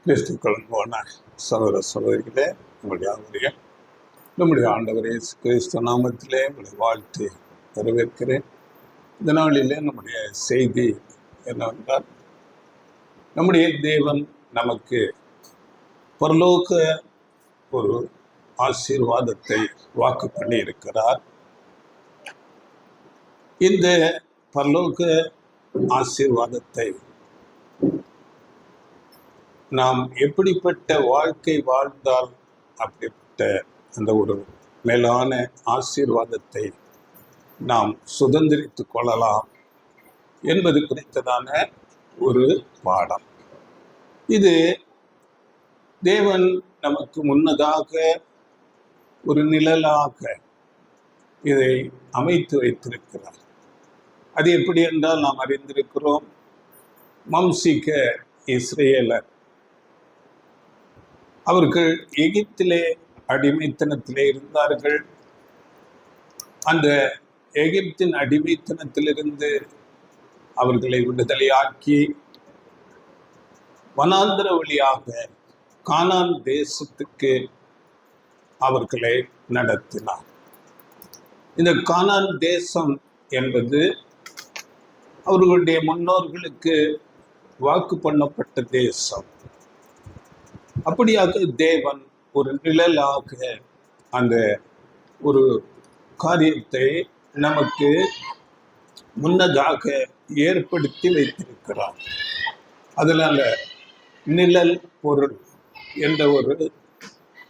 கிறிஸ்துக்கள் போன சகோதர சகோதரிகளே, உங்களுடைய நம்முடைய ஆண்டவர் இயேசு கிறிஸ்து நாமத்திலே உங்களை வாழ்த்து வரவேற்கிறேன். இந்த நாளிலே நம்முடைய செய்தி என்னவென்றால், நம்முடைய தேவன் நமக்கு பரலோக ஒரு ஆசீர்வாதத்தை வாக்கு பண்ணி இருக்கிறார். இந்த பரலோக ஆசீர்வாதத்தை நாம் எப்படிப்பட்ட வாழ்க்கை வாழ்ந்தால் அப்படிப்பட்ட அந்த ஒரு மேலான ஆசீர்வாதத்தை நாம் சுதந்திரித்துக் கொள்ளலாம் என்பது குறித்ததான ஒரு பாடம். இது தேவன் நமக்கு முன்னதாக ஒரு நிழலாக இதை அமைத்து வைத்திருக்கிறார். அது எப்படி என்றால், நாம் அறிந்திருக்கிறோம், மம்சிக்க இஸ்ரேலர் அவர்கள் எகிப்திலே அடிமைத்தனத்திலே இருந்தார்கள். அந்த எகிப்தின் அடிமைத்தனத்திலிருந்து அவர்களை விடுதலையாக்கி வனாந்திர வழியாக கானான் தேசத்துக்கு அவர்களை நடத்தினார். இந்த கானான் தேசம் என்பது அவர்களுடைய முன்னோர்களுக்கு வாக்கு பண்ணப்பட்ட தேசம். அப்படியாக தேவன் ஒரு நிழலாக அந்த ஒரு காரியத்தை நமக்கு முன்னதாக ஏற்படுத்தி வைத்திருக்கிறார். அதனால நிழல் பொருள் என்ற ஒரு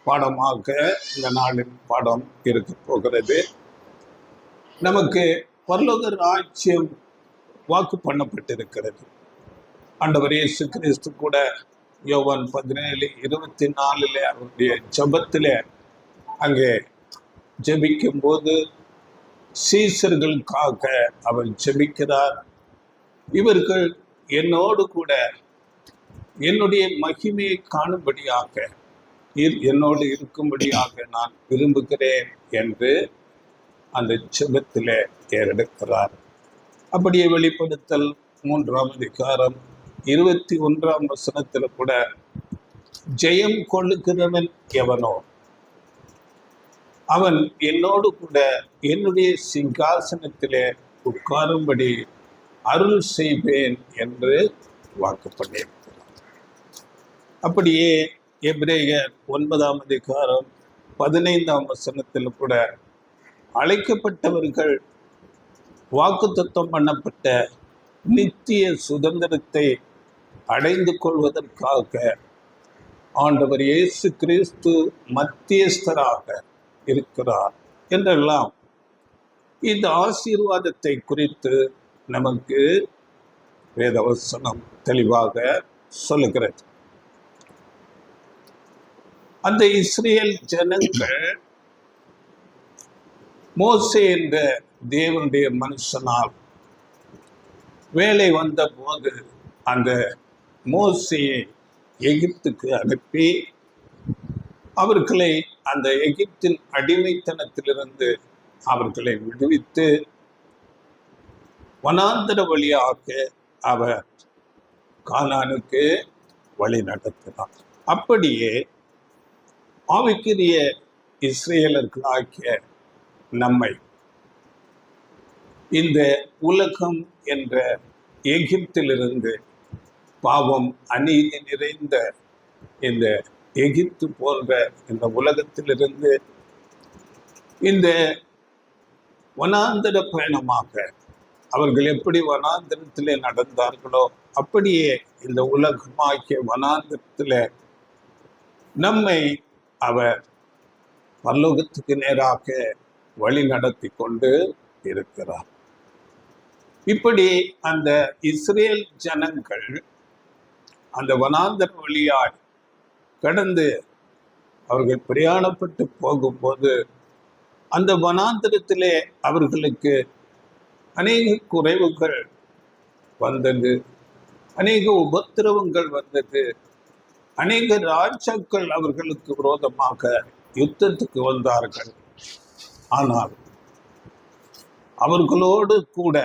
பாடமாக இந்த நாளின் பாடம் இருக்க போகிறது. நமக்கு பரலோக ராஜ்யம் வாக்கு பண்ணப்பட்டிருக்கிறது. ஆண்டவர் இயேசு கிறிஸ்து கூட யோவான் 17:24 அவருடைய ஜெபத்திலே அங்கே ஜெபிக்கும் போது சீசர்களுக்காக அவர் ஜெபிக்கிறார். இவர்கள் என்னோடு கூட என்னுடைய மகிமையை காணும்படியாக, என்னோடு இருக்கும்படியாக நான் விரும்புகிறேன் என்று அந்த ஜெபத்திலே ஏறெடுக்கிறார். அப்படியே வெளிப்படுத்தல் 3ஆம் அதிகாரம் 21ஆம் வசனத்தில் கூட, ஜெயம் கொள்ளுகிறவன் எவனோ அவன் என்னோடு கூட என்னுடைய சிங்காசனத்திலே உட்காரும்படி அருள் செய்வேன் என்று வாக்கு பண்ணியிருக்கிறார். அப்படியே எபிரேயர் 9ஆம் அதிகாரம் 15ஆம் வசனத்தில் கூட, அழைக்கப்பட்டவர்கள் வாக்குத்தத்தம் பண்ணப்பட்ட நித்திய சுதந்திரத்தை அடைந்து கொள்வதற்காக ஆண்டவர் இயேசு கிறிஸ்து மத்தியஸ்தராக இருக்கிறார் என்றெல்லாம் இந்த ஆசீர்வாதத்தை குறித்து நமக்கு வேதவசனம் தெளிவாக சொல்லுகிறது. அந்த இஸ்ரேல் ஜனங்கள் மோசே என்ற தேவனுடைய மனுஷனால் வேலை வந்த போது அந்த மோசேயை எகிப்துக்கு அனுப்பி அவர்களை அந்த எகிப்தின் அடிமைத்தனத்திலிருந்து அவர்களை விடுவித்து வனாந்தர வழியாக அவர் கானானுக்கு வழி நடத்தினார். அப்படியே ஆவிக்குரிய இஸ்ரேலர்களாகிய நம்மை இந்த உலகம் என்ற எகிப்திலிருந்து, பாவம் அநீதி நிறைந்த இந்த எகிப்து போன்ற இந்த உலகத்திலிருந்து இந்த வனாந்தர பயணமாக அவர்கள் எப்படி வனாந்தரத்திலே நடந்தார்களோ அப்படியே இந்த உலகமாகிய வனாந்தரத்தில் நம்மை அவர் பரலோகத்துக்கு நேராக வழி நடத்தி கொண்டு இருக்கிறார். இப்படி அந்த இஸ்ரேல் ஜனங்கள் அந்த வனாந்தர வழியாய் கடந்து அவர்கள் பிரயாணப்பட்டு போகும்போது அந்த வனாந்தரத்திலே அவர்களுக்கு அநேக குறைவுகள் வந்தது, அநேக உபத்திரவங்கள் வந்தது, அநேக ராஜாக்கள் அவர்களுக்கு விரோதமாக யுத்தத்துக்கு வந்தார்கள். ஆனால் அவர்களோடு கூட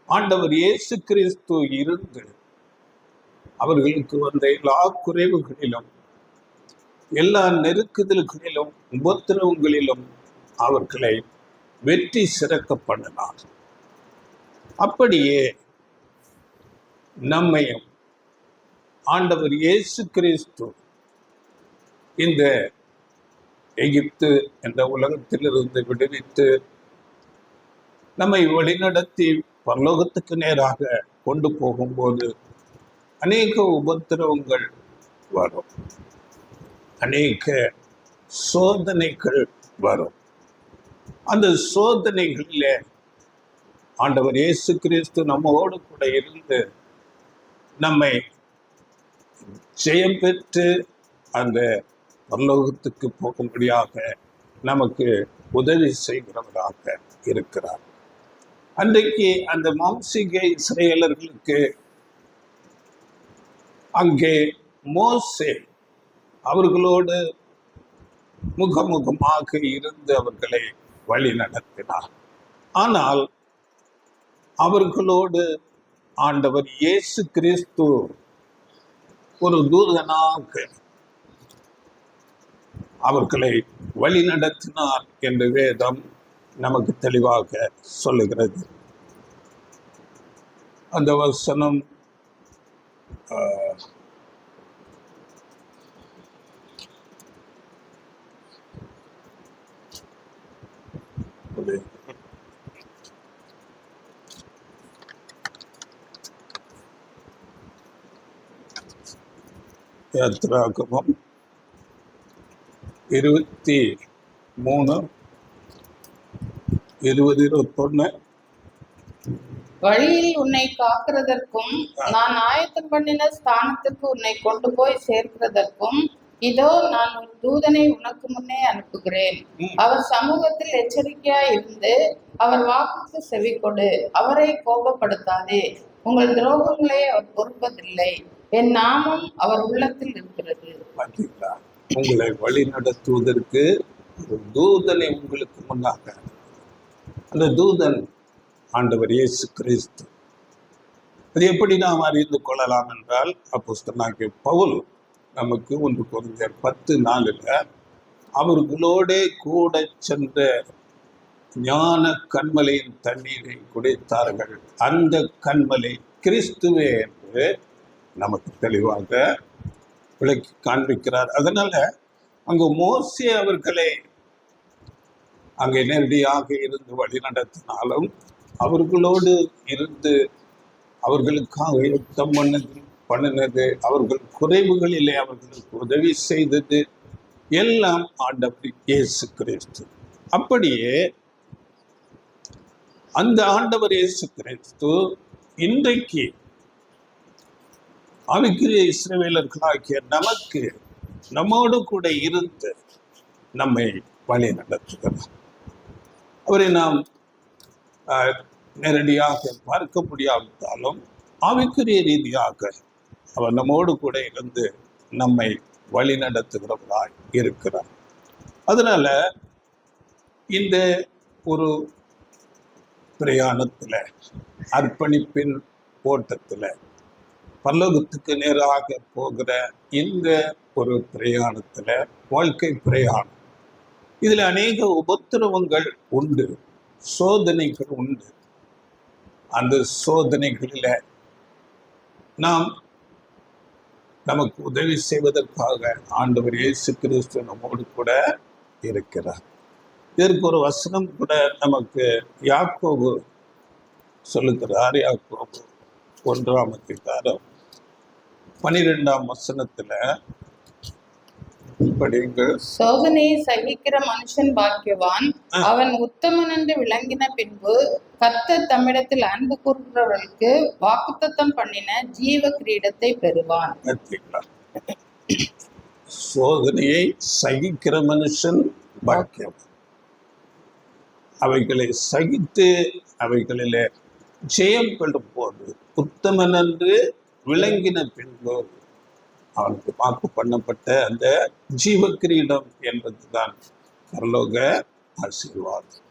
ஆண்டவர் இயேசு கிறிஸ்து இருந்து அவர்களுக்கு வந்த எல்லா குறைவுகளிலும், எல்லா நெருக்குதல்களிலும், உபத்திரவங்களிலும் அவர்களை வெற்றி சிறக்க பண்ணினார். அப்படியே நம்மையும் ஆண்டவர் இயேசு கிறிஸ்து இந்த எகிப்து என்ற உலகத்திலிருந்து விடுவித்து நம்மை வழிநடத்தி பரலோகத்துக்கு நேராக கொண்டு போகும்போது அநேக உபத்திரவங்கள் வரும், அநேக சோதனைகள் வரும். அந்த சோதனைகளில் ஆண்டவர் இயேசு கிறிஸ்து நம்மோடு கூட இருந்து நம்மை ஜெயம் பெற்று அந்த பரலோகத்துக்கு போகும்படியாக நமக்கு உதவி செய்கிறவராக இருக்கிறார். அன்றைக்கு அந்த மாம்சீக இஸ்ரவேலர்களுக்கு அங்கே மோசே அவர்களோடு முகமுகமாக இருந்து அவர்களை வழி நடத்தினார். ஆனால் அவர்களோடு ஆண்டவர் இயேசு கிறிஸ்து ஒரு தூதனாக அவர்களை வழி நடத்தினார் என்று வேதம் நமக்கு தெளிவாக சொல்லுகிறது. அந்த வசனம் யாத்திராகமம் 23:20-21. வழியில் உன்னை காக்கிறதற்கும் நான் ஆயத்தம் பண்ணின ஸ்தானத்துக்கு உன்னை கொண்டு போய் சேர்க்கிறதற்கும் இதோ நான் ஒரு தூதனை உனக்கு முன்னே அனுப்புகிறேன். அவர் சமூகத்தில் எச்சரிக்கையாய் இருந்து அவர் வாக்குக்கு செவி கொடு. அவரை கோபப்படுத்தாதே. உங்கள் துரோகங்களை அவர் பொறுப்பதில்லை. என் நாமம் அவர் உள்ளத்தில் இருக்கிறது. உங்களை வழி நடத்துவதற்கு ஒரு தூதனை உங்களுக்கு முன்னாக, அந்த தூதன் ஆண்டவர் இயேசு கிறிஸ்து. அது எப்படி நாம் அறிந்து கொள்ளலாம் என்றால், அப்போஸ்தலனாகிய பவுல் நமக்கு 1 கொரிந்தியர் 10:4 அவர்களோடே கூட சென்ற ஞான கண்மலையின் தண்ணீரை குடித்தார்கள், அந்த கண்மலை கிறிஸ்துவே என்று நமக்கு தெளிவாக விளக்கி காண்பிக்கிறார். அதனால அங்கு மோசே அவர்களை அங்கே நேரடியாக இருந்து வழி நடத்தினாலும் அவர்களோடு இருந்து அவர்களுக்காக யுத்தம் பண்ணினது, அவர்கள் குறைவுகளிலே அவர்களுக்கு உதவி செய்தது எல்லாம் ஆண்டவர் இயேசு கிறிஸ்து. அப்படியே அந்த ஆண்டவர் இயேசு கிறிஸ்து இன்றைக்கு ஆவிக்குரிய இஸ்ரவேலர்களாகிய நமக்கு நம்மோடு கூட இருந்து நம்மை வழி நடத்துகிறார். அவரை நாம் நேரடியாக பார்க்க முடியாவிட்டாலும் ஆவிக்குரிய ரீதியாக அவர் நம்மோடு கூட இருந்து நம்மை வழி நடத்துகிறவராய் இருக்கிறார். அதனால இந்த ஒரு பிரயாணத்தில், அர்ப்பணிப்பின் ஓட்டத்தில், பரலோகத்துக்கு நேராக போகிற இந்த ஒரு பிரயாணத்தில், வாழ்க்கை பிரயாணம், இதில் அநேக உபத்திரவங்கள் உண்டு, சோதனைகள் உண்டு. அந்த சோதனைகளில் நாம் நமக்கு உதவி செய்வதற்காக ஆண்டவர் இயேசு கிறிஸ்து நம்மோடு கூட இருக்கிறார். இதற்கு ஒரு வசனம் கூட நமக்கு யாக்கோபு சொல்லுகிறார். யாக்கோபு 1:12 படிங்கள். சோதனையை சகிக்கிற மனுஷன் பாக்கியவான், அவன் உத்தமன் என்று விளங்கின பின்பு கர்த்தர் தம்மிடத்தில் அன்பு கூறுகிறவர்களுக்கு வாக்குத்தத்தம் பண்ணின ஜீவ கிரீடத்தை பெறுவான். சோதனையை சகிக்கிற மனுஷன் பாக்கியவான். அவைகளை சகித்து அவைகளிலே ஜெயம் பெறும் போது உத்தமன் என்று விளங்கின பின்பு அவனுக்கு வாக்கு பண்ணப்பட்ட அந்த ஜீவ கிரீடம் என்பதுதான் பரலோக ஆசீர்வாதம்.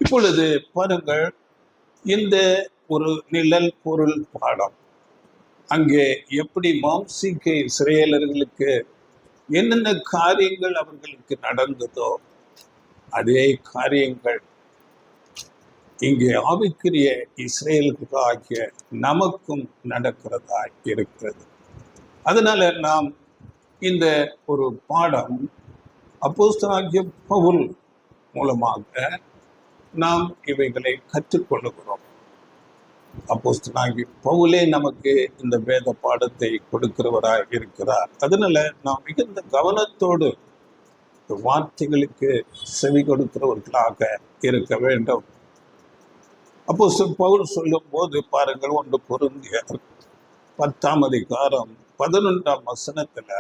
இப்பொழுது பாருங்கள், இந்த ஒரு நிழல் பொருள் பாடம் அங்கே எப்படி மாம்சீக இஸ்ரேலர்களுக்கு என்னென்ன காரியங்கள் அவர்களுக்கு நடந்ததோ அதே காரியங்கள் இங்கே ஆவிக்குரிய இஸ்ரேலுக்காகிய நமக்கும் நடக்கிறதா இருக்கிறது. அதனால நாம் இந்த ஒரு பாடம் அப்போஸ்தலனாகிய பவுல் மூலமாக நாம் இவைகளை கற்றுக்கொள்ளுகிறோம். அப்போஸ்தலனாகிய பவுலே நமக்கு இந்த வேத பாடத்தை கொடுக்கிறவராய் இருக்கிறார். அதனால நாம் மிகுந்த கவனத்தோடு இந்த வார்த்தைகளுக்கு செவி கொடுக்கிறவர்களாக இருக்க வேண்டும். அப்போஸ்தலன் பவுல் சொல்லும் போது பாருங்கள், 1 கொரிந்தியர் 10ஆம் அதிகாரம் 11ஆம் வசனத்துல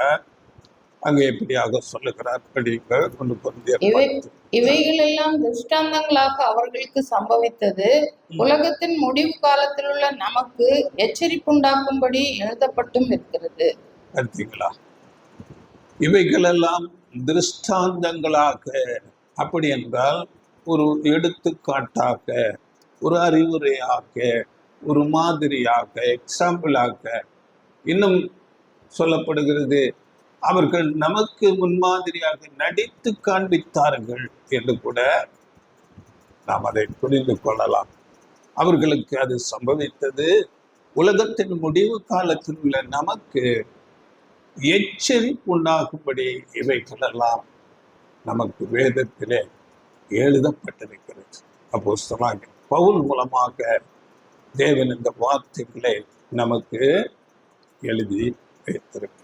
அங்க எப்படியாக சொல்லுகிறார் படிங்கள். 1 கொரிந்தியர் 10. இவைகள் எல்லாம் திருஷ்டாந்தங்களாக அவர்களுக்கு சம்பவித்தது உலகத்தின் முடிவு காலத்தில் உள்ள நமக்கு எச்சரிப்புண்டாக்கும்படி எழுதப்பட்டும் இருக்கிறது. பார்த்தீங்களா? இவைகளெல்லாம் திருஷ்டாந்தங்களாக, அப்படி என்றால் ஒரு எடுத்துக்காட்டாக, ஒரு அறிவுரையாக, ஒரு மாதிரியாக, எக்ஸாம்பிளாக, இன்னும் சொல்லப்படுகிறது அவர்கள் நமக்கு முன்மாதிரியாக நடித்து காண்பித்தார்கள் என்று கூட நாம் அதை புரிந்து கொள்ளலாம். அவர்களுக்கு அது சம்பவித்தது உலகத்தின் முடிவு காலத்தில் உள்ள நமக்கு எச்சரிப்பு உண்டாகும்படி இவைகளெல்லாம் நமக்கு வேதத்திலே எழுதப்பட்டிருக்கிறது. அப்போஸ்தலனாகிய பவுல் மூலமாக தேவன் இந்த வார்த்தைகளை நமக்கு எழுதி வைத்திருக்கிறார்.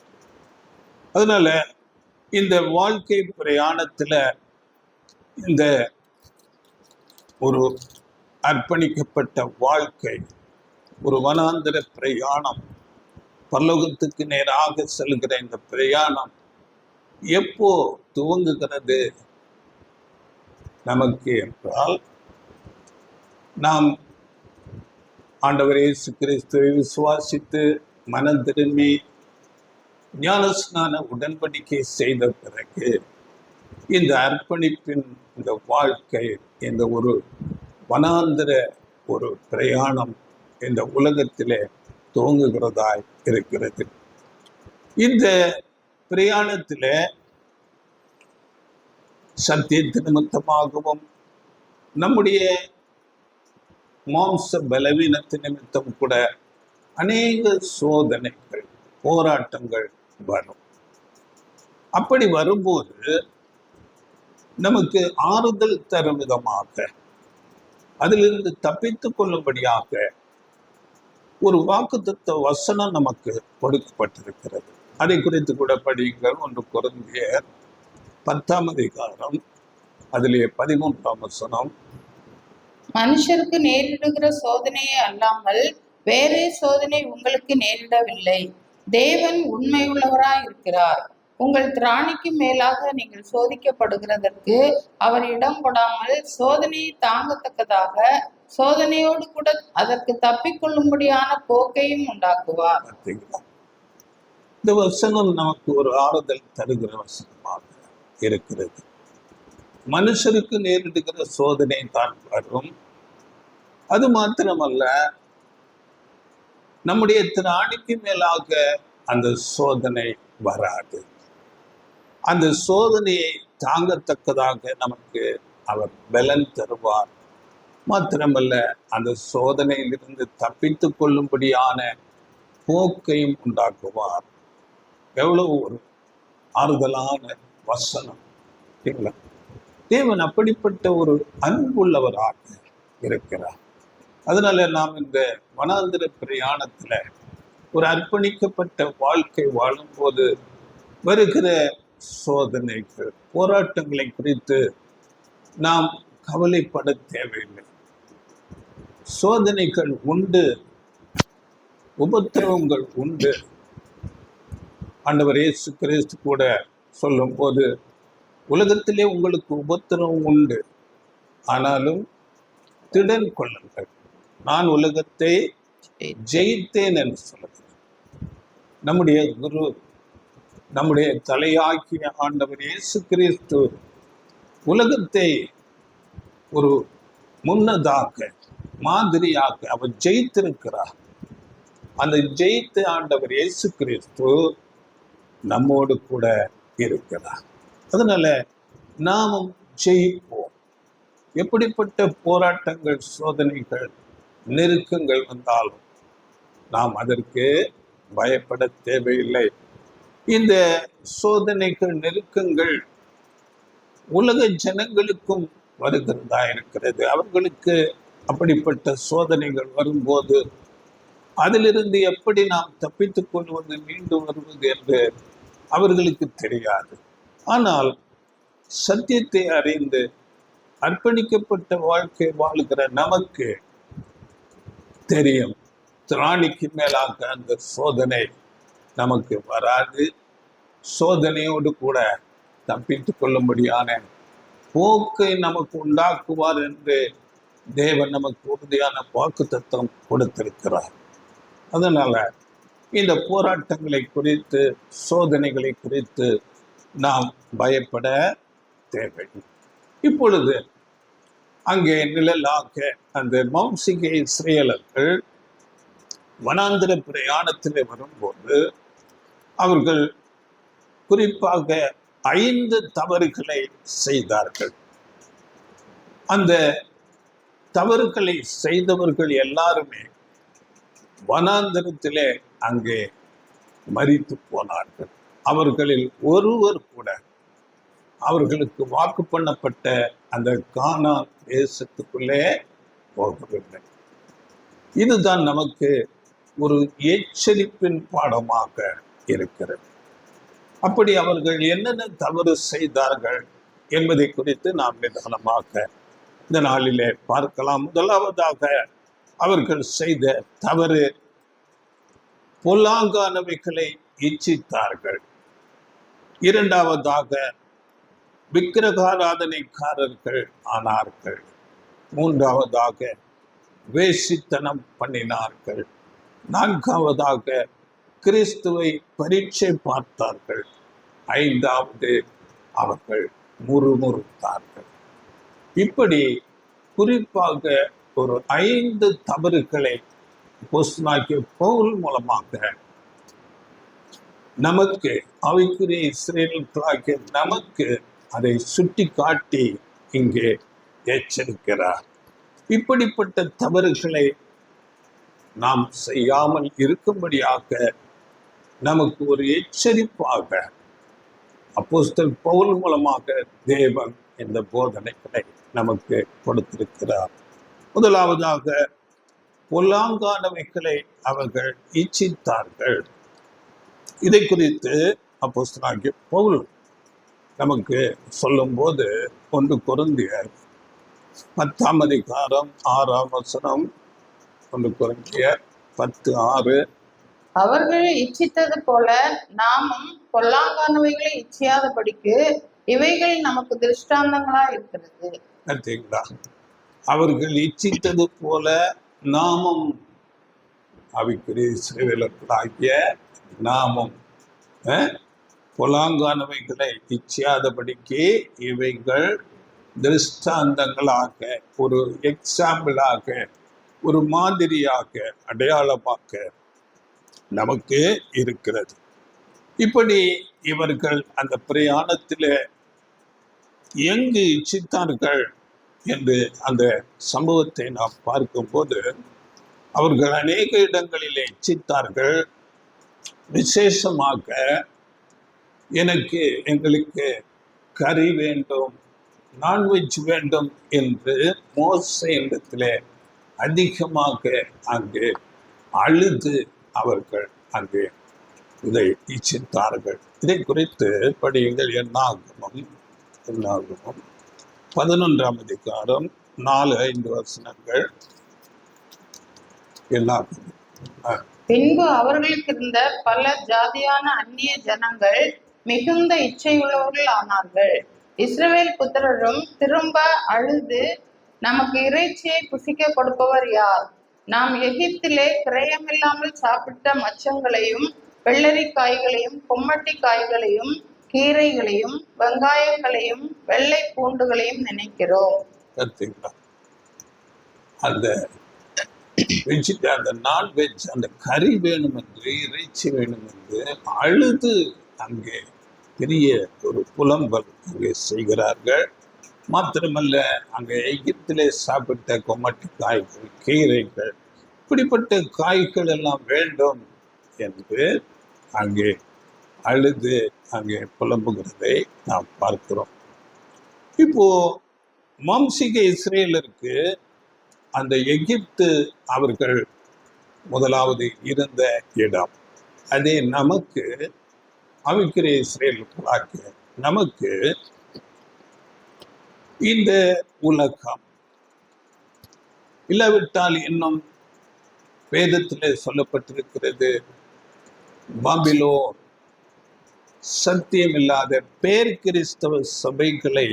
அதனால இந்த வாழ்க்கை பிரயாணத்துல இந்த ஒரு அர்ப்பணிக்கப்பட்ட வாழ்க்கை, ஒரு வனாந்தர பிரயாணம், பரலோகத்துக்கு நேராக செல்கிற இந்த பிரயாணம் எப்போ துவங்குகிறது நமக்கு என்றால், நாம் ஆண்டவர் இயேசு கிறிஸ்துவை விசுவாசித்து மனம் திரும்பி ஞானஸ்நான உடன்படிக்கை செய்த பிறகு இந்த அர்ப்பணிப்பின் இந்த வாழ்க்கை, இந்த ஒரு வனாந்தர ஒரு பிரயாணம் இந்த உலகத்திலே துவங்குகிறதாய் இருக்கிறது. இந்த பிரயாணத்திலே சத்தியத்தின் நிமித்தமாகவும் நம்முடைய மாம்ச பலவீனத்தின் நிமித்தம் கூட அநேக சோதனைகள், போராட்டங்கள் வரும். அப்படி வரும்போது நமக்கு ஆறுதல் தரும் விதமாக, அதிலிருந்து தப்பித்துக் கொள்ளும்படியாக ஒரு வாக்குத்தத்த வசனம் நமக்கு கொடுக்கப்பட்டிருக்கிறது. அதை குறித்து கூட படியுங்கள். 1 கொரிந்தியர் 10ஆம் அதிகாரம் அதிலே 13ஆம் வசனம். மனுஷருக்கு நேரிடுகிற சோதனையே அல்லாமல் வேறே சோதனை உங்களுக்கு நேரிடவில்லை. தேவன் உண்மை உள்ளவராய் இருக்கிறார். உங்கள் திராணிக்கு மேலாக நீங்கள் சோதிக்கப்படுகிறதற்கு அவர் இடம் கொடாமல் சோதனையை தாங்கத்தக்கதாக சோதனையோடு கூட அதற்கு தப்பிக்கொள்ளும்படியான போக்கையும் உண்டாக்குவார். இந்த வசனம் நமக்கு ஒரு ஆறுதல் தருகிற வசனமாக இருக்கிறது. மனுஷருக்கு நேரிடுகிற சோதனை தான் வரும். அது மாத்திரமல்ல, நம்முடைய திராணிக்கு மேலாக அந்த சோதனை வராது. அந்த சோதனையை தாங்கத்தக்கதாக நமக்கு அவர் பலன் தருவார். மாத்திரமல்ல, அந்த சோதனையிலிருந்து தப்பித்துக் கொள்ளும்படியான போக்கையும் உண்டாக்குவார். எவ்வளவு ஒரு ஆறுதலான வசனம்! தேவன் அப்படிப்பட்ட ஒரு அன்புள்ளவராக இருக்கிறார். அதனால நாம் இந்த வனாந்திர பிரயாணத்துல ஒரு அர்ப்பணிக்கப்பட்ட வாழ்க்கை வாழும்போது வருகிற சோதனைகள், போராட்டங்களை குறித்து நாம் கவலைப்பட தேவையில்லை. சோதனைகள் உண்டு, உபத்திரவங்கள் உண்டு. ஆண்டவர் இயேசு கிறிஸ்து கூட சொல்லும் போது, உலகத்திலே உங்களுக்கு உபத்திரவம் உண்டு, ஆனாலும் திடன் கொள்ளுங்கள், நான் உலகத்தை ஜெயித்தேன் என்று சொல்லுகிறேன். நம்முடைய குரு, நம்முடைய தலையாகிய ஆண்டவர் இயேசு கிறிஸ்து உலகத்தை ஒரு முன்னதாக மாதிரியாக அவர் ஜெயித்திருக்கிறார். அந்த ஜெயித்த ஆண்டவர் இயேசு கிறிஸ்து நம்மோடு கூட இருக்கிறார். அதனால நாமும் ஜெயிப்போம். எப்படிப்பட்ட போராட்டங்கள், சோதனைகள், நெருக்கங்கள் வந்தாலும் நாம் அதற்கு பயப்பட தேவையில்லை. இந்த சோதனைகள், நெருக்கங்கள் உலக ஜனங்களுக்கும் வருகிறதா இருக்கிறது. அவர்களுக்கு அப்படிப்பட்ட சோதனைகள் வரும்போது அதிலிருந்து எப்படி நாம் தப்பித்துக் கொள்வது, மீண்டு வருவது என்று அவர்களுக்கு தெரியாது. ஆனால் சத்தியத்தை அறிந்து அர்ப்பணிக்கப்பட்ட வாழ்க்கை வாழ்கிற நமக்கு தெரியும், திராணிக்கு மேலாக அந்த சோதனை நமக்கு வராது. சோதனையோடு கூட தப்பித்துக் கொள்ளும்படியான போக்கை நமக்கு உண்டாக்குவார் என்று தேவன் நமக்கு உறுதியான வாக்குத்தத்தம் கொடுத்திருக்கிறார். அதனால இந்த போராட்டங்களை குறித்து, சோதனைகளை குறித்து நாம் பயப்பட தேவை. இப்பொழுது அங்கே நிழலாக அந்த மௌசிகை இஸ்ரேலர்கள் வனாந்திர பிரயாணத்தில் வரும்போது அவர்கள் குறிப்பாக 5 தவறுகளை செய்தார்கள். அந்த தவறுகளை செய்தவர்கள் எல்லாருமே வனாந்தரத்திலே அங்கே மரித்து போனார்கள். அவர்களில் ஒருவர் கூட அவர்களுக்கு வாக்கு பண்ணப்பட்ட அந்த கானான் தேசத்துக்குள்ளே போகவில்லை. இதுதான் நமக்கு ஒரு எச்சரிப்பின் பாடமாக இருக்கிறது. அப்படி அவர்கள் என்னென்ன தவறு செய்தார்கள் என்பதை குறித்து நாம் நிதானமாக இந்த நாளிலே பார்க்கலாம். முதலாவதாக அவர்கள் செய்த தவறு, பொல்லாங்கானவைகளை இச்சித்தார்கள். இரண்டாவதாக விக்கிரகாராதனைக்காரர்கள் ஆனார்கள். மூன்றாவதாக வேசித்தனம் பண்ணினார்கள். நான்காவதாக கிறிஸ்துவை பரீட்சை பார்த்தார்கள். ஐந்தாவது அவர்கள் முறுமுறுத்தார்கள். இப்படி குறிப்பாக ஒரு 5 தவறுகளை அப்போஸ்தலனாகிய பவுல் மூலமாக நமக்கு, ஆவிக்குரிய இஸ்ரவேலர்களாகிய நமக்கு அதை சுட்டி காட்டி இங்கே எச்சரிக்கிறார். இப்படிப்பட்ட தவறுகளை நாம் செய்யாமல் இருக்கும்படியாக நமக்கு ஒரு எச்சரிப்பாக அப்போஸ்தலன் பவுல் மூலமாக தேவன் இந்த போதனைகளை நமக்கு கொடுத்திருக்கிறார். முதலாவதாக பொல்லாங்கானவைகளை அவர்கள் இச்சித்தார்கள். இதை குறித்து அப்போஸ்தலனாகிய பவுல் நமக்கு சொல்லும்போது 1 கொரிந்தியர் 10ஆம் அதிகாரம் 6ஆம் வசனம், 1 கொரிந்தியர் 10:6, அவர்கள் இச்சித்தது போல நாமும் பொல்லாங்கானவைகளை இச்சியாதபடிக்கு இவைகள் நமக்கு திருஷ்டாந்தங்களா இருக்கிறது. பார்த்தீங்களா? அவர்கள் இச்சித்தது போல நாமும், ஆவிக்குரிய இஸ்ரவேலர்களாகிய நாமும் பொல்லாங்கானவைகளை இச்சியாதபடிக்கு இவைகள் திருஷ்டாந்தங்களாக, ஒரு எக்ஸாம்பிளாக, ஒரு மாதிரியாக, அடையாளமாக நமக்கு இருக்கிறது. இப்படி இவர்கள் அந்த பிரயாணத்தில் எங்கு இச்சித்தார்கள் என்று அந்த சம்பவத்தை நாம் பார்க்கும்போது அவர்கள் அநேக இடங்களிலே இச்சித்தார்கள். விசேஷமாக எங்களுக்கு கறி வேண்டும், நான்வெஜ் வேண்டும் என்று மோசேயிடத்திலே அதிகமாக அங்கே அழுது அவர்கள் அங்கே இதை இச்சித்தார்கள். இதை குறித்து படியுங்கள். என்னாகமம் 11ஆம் அதிகாரம் 4-5 வசனங்கள். என்னாகமம். பின்பு அவர்களுக்கு இருந்த பல ஜாதியான அந்நிய ஜனங்கள் மிகுந்த இச்சையுள்ளவர்கள் ஆனார்கள். இஸ்ரவேல் புத்திரரும் திரும்ப அழுது, நமக்கு இறைச்சியை புசிக்க கொடுப்பவர் யார்? நாம் எகிப்திலே கிரயமில்லாமல் சாப்பிட்ட மச்சங்களையும் வெள்ளரிக்காய்களையும் கொம்மட்டி காய்களையும் கீரைகளையும் வெங்காயங்களையும் வெள்ளை பூண்டுகளையும் நினைக்கிறோம். அந்த அந்த நான்வெஜ், அந்த கறி வேணும் என்று, இறைச்சி வேணும் என்று அழுது அங்கே பெரிய ஒரு புலம்பல் அங்கே செய்கிறார்கள். மாத்திரமல்ல, அங்கே எகிப்திலே சாப்பிட்ட கொமட்டு காய்கள், கீரைகள், இப்படிப்பட்ட காய்கள் எல்லாம் வேண்டும் என்று அங்கே அழுது அங்கே புலம்புகிறதை நாம் பார்க்கிறோம். இப்போ மாம்சீக இஸ்ரேலருக்கு அந்த எகிப்து அவர்கள் முதலாவது இருந்த இடம். அதே நமக்கு ஆவிக்குரிய இஸ்ரேலுக்குள்ளாக நமக்கு இந்த உலகம், இல்லாவிட்டால் இன்னும் வேதத்திலே சொல்லப்பட்டிருக்கிறது, பாபிலோன், சத்தியமில்லாத பேர் கிறிஸ்தவ சபைகளை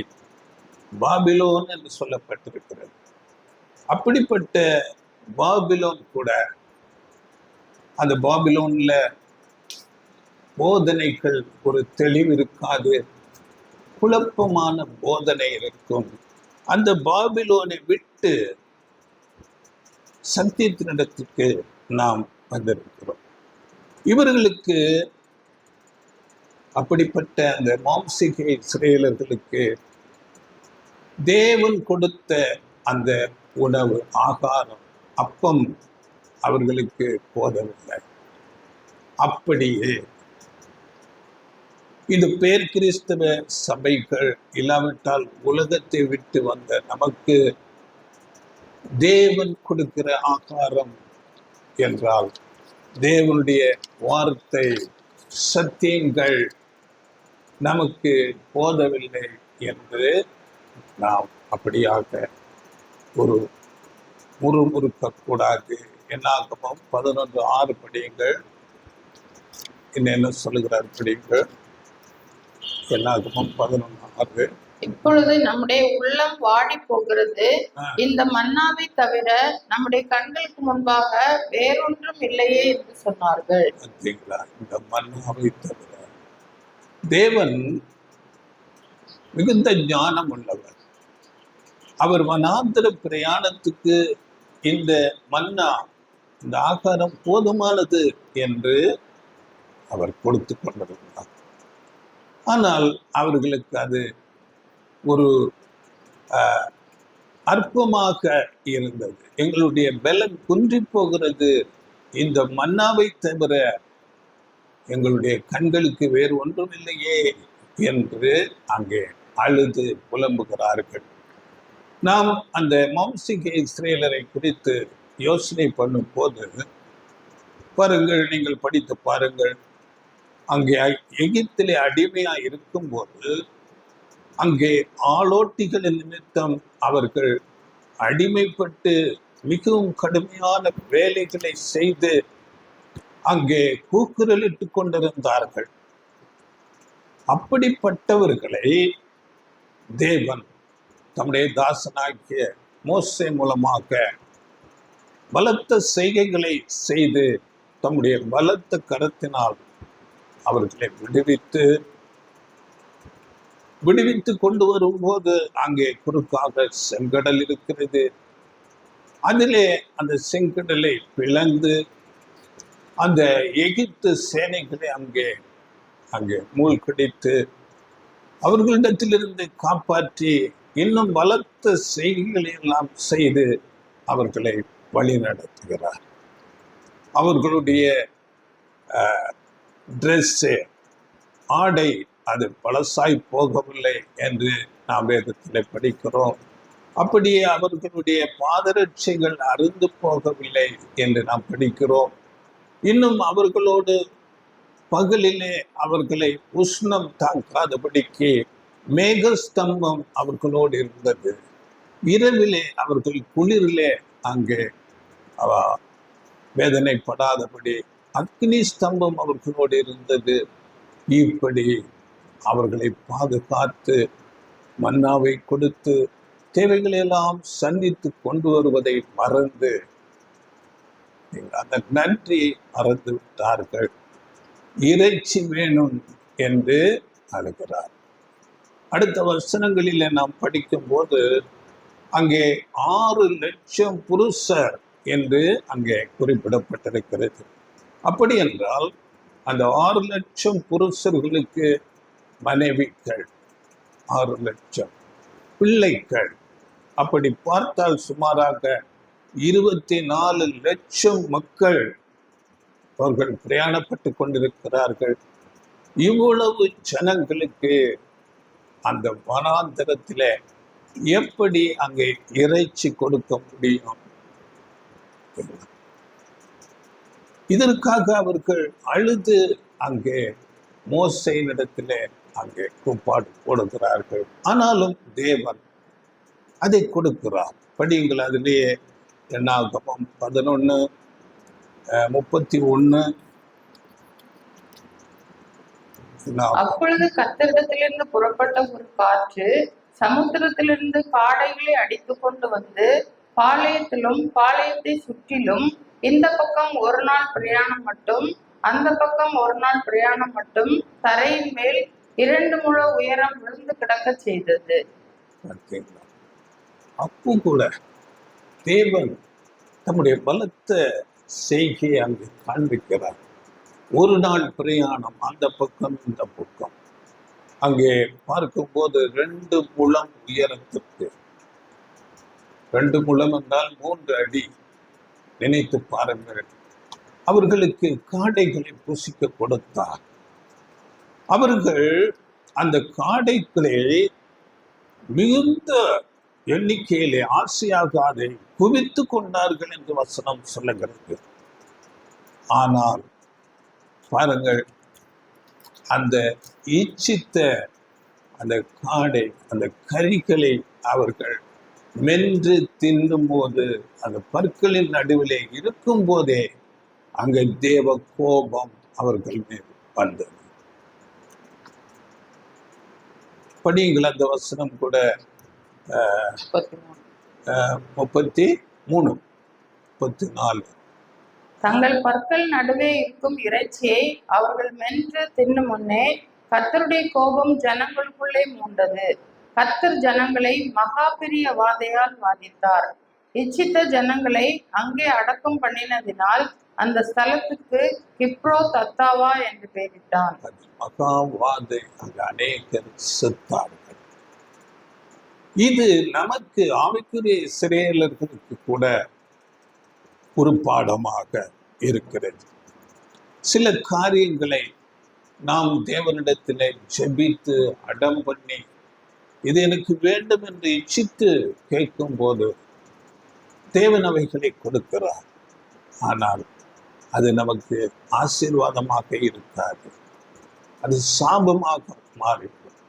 பாபிலோன் என்று சொல்லப்பட்டிருக்கிறது. அப்படிப்பட்ட பாபிலோன் கூட, அந்த பாபிலோன்ல போதனைகள் ஒரு தெளிவு இருக்காது, குழப்பமான போதனை இருக்கும். அந்த பாபிலோனை விட்டு சத்தியத்தினிடத்துக்கு நாம் வந்திருக்கிறோம். இவர்களுக்கு, அப்படிப்பட்ட அந்த மாம்சீக இஸ்ரேலர்களுக்கு தேவன் கொடுத்த அந்த உணவு, ஆகாரம், அப்பம் அவர்களுக்கு போதவில்லை. அப்படியே இந்த பேர் கிறிஸ்தவ சபைகள், இல்லாவிட்டால் உலகத்தை விட்டு வந்த நமக்கு தேவன் கொடுக்கிற ஆகாரம் என்றால் தேவனுடைய வார்த்தை, சத்தியங்கள் நமக்கு போதவில்லை என்று நாம் அப்படியாக ஒரு முறுமுறுக்கக்கூடாது. என்னாகமம் 11:6 படியுங்கள். என்ன சொல்லுகிறார் படியுங்கள். என்னாகமம் 11:6. இப்பொழுது நம்முடைய உள்ளம் வாடி போகிறது, இந்த மன்னாவை தவிர நம்முடைய கண்களுக்கு முன்பாக வேறொன்றும் இல்லையே என்று சொன்னார்கள். இந்த மன்னாவை தவிர தேவன் மிகுந்த ஞானம் உள்ளவர். அவர் வனாந்தர பிரயாணத்துக்கு இந்த மன்னா, இந்த ஆகாரம் போதுமானது என்று அவர் கொடுத்து கொண்டிருந்தார். ஆனால் அவர்களுக்கு அது ஒரு அற்பமாக இருந்தது. எங்களுடைய பலன் குன்றி போகிறது, இந்த மன்னாவை தவிர எங்களுடைய கண்களுக்கு வேறு ஒன்றும் இல்லையே என்று அங்கே அழுது புலம்புகிறார்கள். நாம் அந்த மாம்சீக இஸ்ரேலரை குறித்து யோசனை பண்ணும் போது பாருங்கள், நீங்கள் படித்து பாருங்கள். அங்கே எகிப்திலே அடிமையா இருக்கும்போது அங்கே ஆளோட்டிகளின் நிமித்தம் அவர்கள் அடிமைப்பட்டு மிகவும் கடுமையான வேலைகளை செய்து அங்கே கூக்குரலிட்டு கொண்டிருந்தார்கள். அப்படிப்பட்டவர்களை தேவன் தம்முடைய தாசனாகிய மோசே மூலமாக பலத்த செய்கைகளை செய்து தம்முடைய பலத்த கரத்தினால் அவர்களை விடுவித்து கொண்டு வரும்போது அங்கே குறுக்காக செங்கடல் இருக்கிறது. அதிலே அந்த செங்கடலை பிளந்து அந்த எகிப்து சேனைகளை அங்கே மூழ்கடித்து அவர்களிடத்திலிருந்து காப்பாற்றி இன்னும் பலத்த செய்திகளை எல்லாம் செய்து அவர்களை வழி நடத்துகிறார். அவர்களுடைய ட்ரெஸ்ஸு, ஆடை அது பழசாய் போகவில்லை என்று நாம் வேதத்தில் படிக்கிறோம். அப்படியே அவர்களுடைய பாதரட்சைகள் அருந்து போகவில்லை என்று நாம் படிக்கிறோம். இன்னும் அவர்களோடு பகலிலே அவர்களை உஷ்ணம் தாக்காதபடிக்கு மேகஸ்தம்பம் அவர்களோடு இருந்தது. இரவிலே அவர்கள் குளிரிலே அங்கே வேதனைப்படாதபடி அக்னி ஸ்தம்பம் அவர்களோடு இருந்தது. இப்படி அவர்களை பாதுகாத்து மன்னாவை கொடுத்து தேவைகளெல்லாம் சந்தித்து கொண்டு வருவதை மறந்து அந்த நன்றியை மறந்து விட்டார்கள். இறைச்சி வேணும் என்று அழுகிறார். அடுத்த வசனங்களில் நாம் படிக்கும் போது அங்கே 6 லட்சம் புருஷர் என்று அங்கே குறிப்பிடப்பட்டிருக்கிறது. அப்படி என்றால் அந்த 6 லட்சம் புருஷர்களுக்கு மனைவிகள், 6 லட்சம் பிள்ளைகள், அப்படி பார்த்தால் சுமாராக 24 லட்சம் மக்கள் அவர்கள் பிரயாணப்பட்டு கொண்டிருக்கிறார்கள். இவ்வளவு ஜனங்களுக்கு அந்த வனாந்தரத்திலே எப்படி அங்கே இறைச்சி கொடுக்க முடியும்? இதற்காக அவர்கள் அழுது அங்கே மோசேயினிடத்திலே அங்கே கூப்பாடு போடுகிறார்கள். ஆனாலும் தேவன் அதை கொடுக்கிறார். படியுங்கள், அதிலேயே என்னாகமம் 11:31. அப்பொழுது கர்த்தரிடத்திலிருந்து புறப்பட்ட ஒரு காற்று சமுத்திரத்திலிருந்து காடைகளை அடித்து கொண்டு வந்து பாளையத்திலும் பாளையத்தை சுற்றிலும் இந்த பக்கம் ஒரு நாள் பிரயாணம் மட்டும் அந்த பக்கம் ஒரு நாள் பிரயாணம் மட்டும் தரையின் மேல் 2 முழ உயரம் விழுந்து கிடக்க செய்தது. அப்போ கூட தேவன் தம்முடைய பலத்த செய்கையை அங்கு காண்பிக்கிறார். ஒரு நாள் பிரயாணம் அந்த பக்கம் இந்த பக்கம். அங்கே பார்க்கும்போது 2 முழம் உயரத்திற்கு, 2 முழம் என்றால் 3 அடி. நினைத்து பாருங்கள். அவர்களுக்கு காடைகளை புசிக்க கொடுத்தார். அவர்கள் அந்த காடைகளை மிகுந்த எண்ணிக்கையிலே ஆசையாக அதை குவித்து கொண்டார்கள் என்று வசனம் சொல்லுகிறது. ஆனால் பாருங்கள், அந்த இச்சித்த அந்த காடை அந்த கறிகளை அவர்கள் மென்று தின்னும் போது, அந்த பற்களின் நடுவிலே இருக்கும் போதே அங்கே தேவ கோபம் அவர்கள் மீது வந்தது. படியுங்கள், அந்த வசனம் கூட 33-34. தங்கள் பற்கள் நடுவே இருக்கும் இறைச்சியை அவர்கள் மென்று தின்னும் முன்னே கர்த்தருடைய கோபம் ஜனங்களுக்குள்ளே மூண்டது. கர்த்தர் ஜனங்களை மகா பெரிய வாதையால் வாதித்தார். இச்சித்த ஜனங்களை அங்கே அடக்கம் பண்ணினதினால் அந்த ஸ்தலத்துக்கு கிப்ரோத் அத்தாவா என்று பெயரிட்டான். மகா வாதை, அங்கு அநேகர் செத்தார்கள். இது நமக்கு ஆவிக்குரிய இஸ்ரவேலர்களுக்கு கூட ஒரு பாடமாக இருக்கிறது. சில காரியங்களை நாம் தேவனிடத்திலே ஜெபித்து அடம் பண்ணி இது எனக்கு வேண்டும் என்று இச்சித்து கேட்கும் போது தேவன் அவைகளை கொடுக்கிறார். ஆனால் அது நமக்கு ஆசீர்வாதமாக இருக்காது, அது சாபமாக மாறிவிடும்.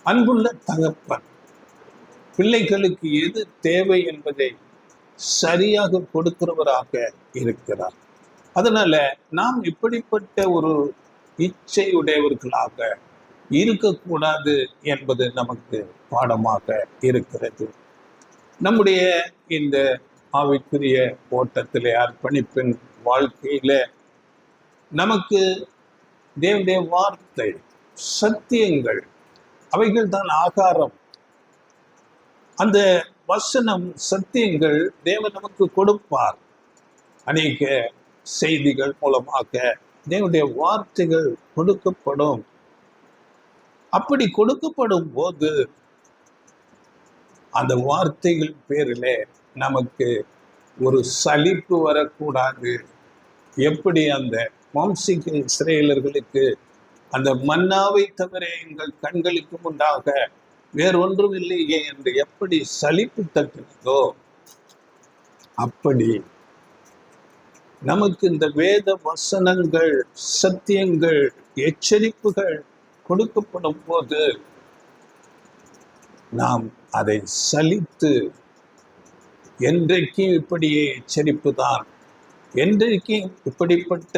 அன்புள்ள தகப்பன் பிள்ளைகளுக்கு எது தேவை என்பதை சரியாக கொடுக்கிறவராக இருக்கிறார். அதனால நாம் இப்படிப்பட்ட ஒரு இச்சையுடையவர்களாக இருக்கக்கூடாது என்பது நமக்கு பாடமாக இருக்கிறது. நம்முடைய இந்த ஆவிக்குரிய ஓட்டத்திலே, அர்ப்பணிப்பின் வாழ்க்கையில நமக்கு தேவனுடைய வார்த்தை, சத்தியங்கள், அவைகள் தான் ஆகாரம். அந்த வசனம், சத்தியங்கள் தேவன் நமக்கு கொடுப்பார். அநேக செய்திகள் மூலமாக தேவனுடைய வார்த்தைகள் கொடுக்கப்படும். அப்படி கொடுக்கப்படும் போது அந்த வார்த்தைகள் பேரிலே நமக்கு ஒரு சலிப்பு வரக்கூடாது. எப்படி அந்த வம்சிக இஸ்ரவேலர்களுக்கு அந்த மன்னாவை தவிர எங்கள் கண்களுக்கு முன்பாக வேறொன்றும் இல்லையே என்று எப்படி சலிப்பு தட்டினதோ, அப்படி நமக்கு இந்த வேத வசனங்கள், சத்தியங்கள், எச்சரிப்புகள் கொடுக்கப்படும் போது நாம் அதை சலித்து என்றைக்கும் இப்படியே எச்சரிப்பு தான், என்றைக்கும் இப்படிப்பட்ட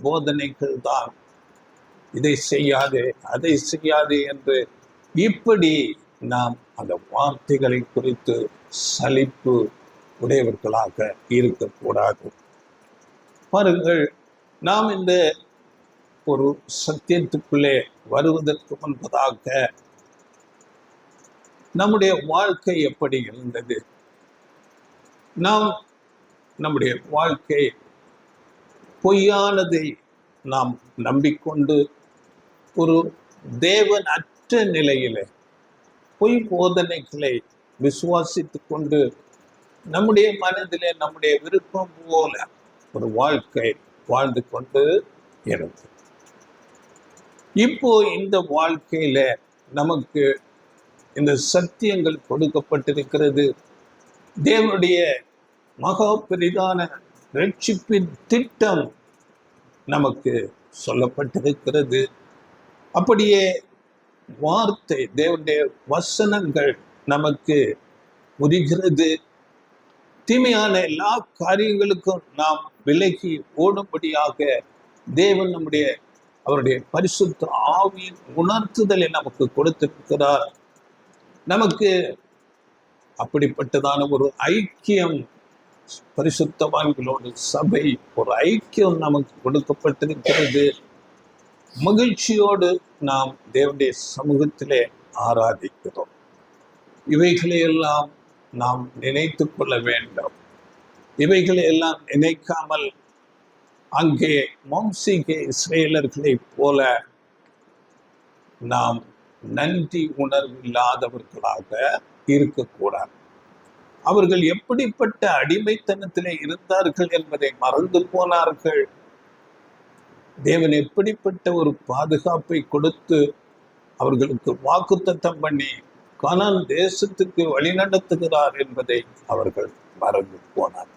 போதனைகள் தான், இதை செய்யாதே அதை செய்யாதே என்று இப்படி நாம் அந்த வார்த்தைகளை குறித்து சலிப்பு உடையவர்களாக இருக்கக்கூடாது. பாருங்கள், நாம் இந்த ஒரு சத்தியத்துக்குள்ளே வருவதற்கு முன்பதாக நம்முடைய வாழ்க்கை எப்படி இருந்தது? நாம் நம்முடைய வாழ்க்கை பொய்யானதை நாம் நம்பிக்கொண்டு ஒரு தேவன் அற்ற நிலையிலே பொய் போதனைகளை விசுவாசித்து கொண்டு நம்முடைய மனதிலே நம்முடைய விருப்பம் போல ஒரு வாழ்க்கை வாழ்ந்து கொண்டு இருக்கு. இப்போ இந்த வாழ்க்கையில நமக்கு இந்த சத்தியங்கள் கொடுக்கப்பட்டிருக்கிறது. தேவனுடைய மகா பெரிதான ரட்சிப்பின் திட்டம் நமக்கு சொல்லப்பட்டிருக்கிறது. அப்படியே வார்த்தை, தேவனுடைய வசனங்கள் நமக்கு புரிகிறது. தீமையான எல்லா காரியங்களுக்கும் நாம் விலகி ஓடும்படியாக தேவன் அவருடைய பரிசுத்த ஆவியின் உணர்த்துதலை நமக்கு கொடுத்திருக்கிறார். நமக்கு அப்படிப்பட்டதான ஒரு ஐக்கியம், பரிசுத்தவான்களோடு சபை ஒரு ஐக்கியம் நமக்கு கொடுக்கப்பட்டிருக்கிறது. மகிழ்ச்சியோடு நாம் தேவனுடைய சமூகத்திலே ஆராதிக்கிறோம். இவைகளையெல்லாம் நாம் நினைத்து கொள்ள வேண்டும். இவைகளையெல்லாம் நினைக்காமல் அங்கே மோசேக்கு இஸ்ரவேலர்களைப் போல நாம் நன்றி உணர்வு இல்லாதவர்களாக இருக்கக்கூடாது. அவர்கள் எப்படிப்பட்ட அடிமைத்தனத்திலே இருந்தார்கள் என்பதை மறந்து போனார்கள். தேவன் எப்படிப்பட்ட ஒரு பாதுகாப்பை கொடுத்து அவர்களுக்கு வாக்குத்தத்தம் பண்ணி கானான் தேசத்துக்கு வழிநடத்துகிறார் என்பதை அவர்கள் மறந்து போனார்.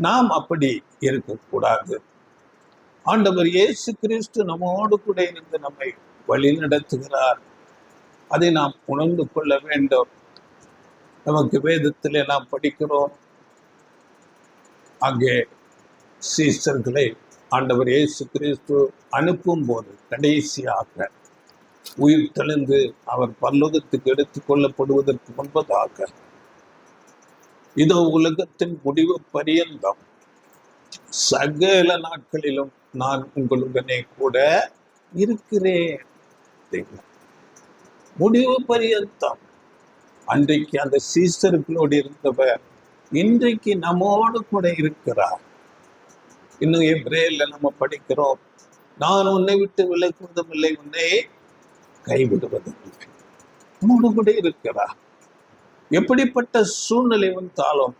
நாம் அப்படி இருக்கக்கூடாது. ஆண்டவர் இயேசு கிறிஸ்து நம்மோடு கூட இருந்து நம்மை வழி நடத்துகிறார். அதை நாம் உணர்ந்து கொள்ள வேண்டும். நமக்கு வேதத்திலே நாம் படிக்கிறோம், அங்கே சீசர்களை ஆண்டவர் இயேசு கிறிஸ்து அனுப்பும் போது கடைசியாக உயிர் தெளிந்து அவர் பரலோகத்துக்கு எடுத்துக் கொள்ளப்படுவதற்கு முன்பதாக, இதோ உலகத்தின் முடிவு பரியந்தம் சகல நாட்களிலும் நான் உங்களுடனே கூட இருக்கிறேன். முடிவு பரியந்தம். அன்றைக்கு அந்த சீசர்களோடு இருந்தவர் இன்றைக்கு நம்மோடு கூட இருக்கிறார். இன்னும் எபிரேயர்ல நம்ம படிக்கிறோம், நான் உன்னை விட்டு விலகுவதும் இல்லை, உன்னை கைவிடுவதும் இல்லை. நம்மோடு கூட இருக்கிறார். எப்படிப்பட்ட சூழ்நிலை வந்தாலும்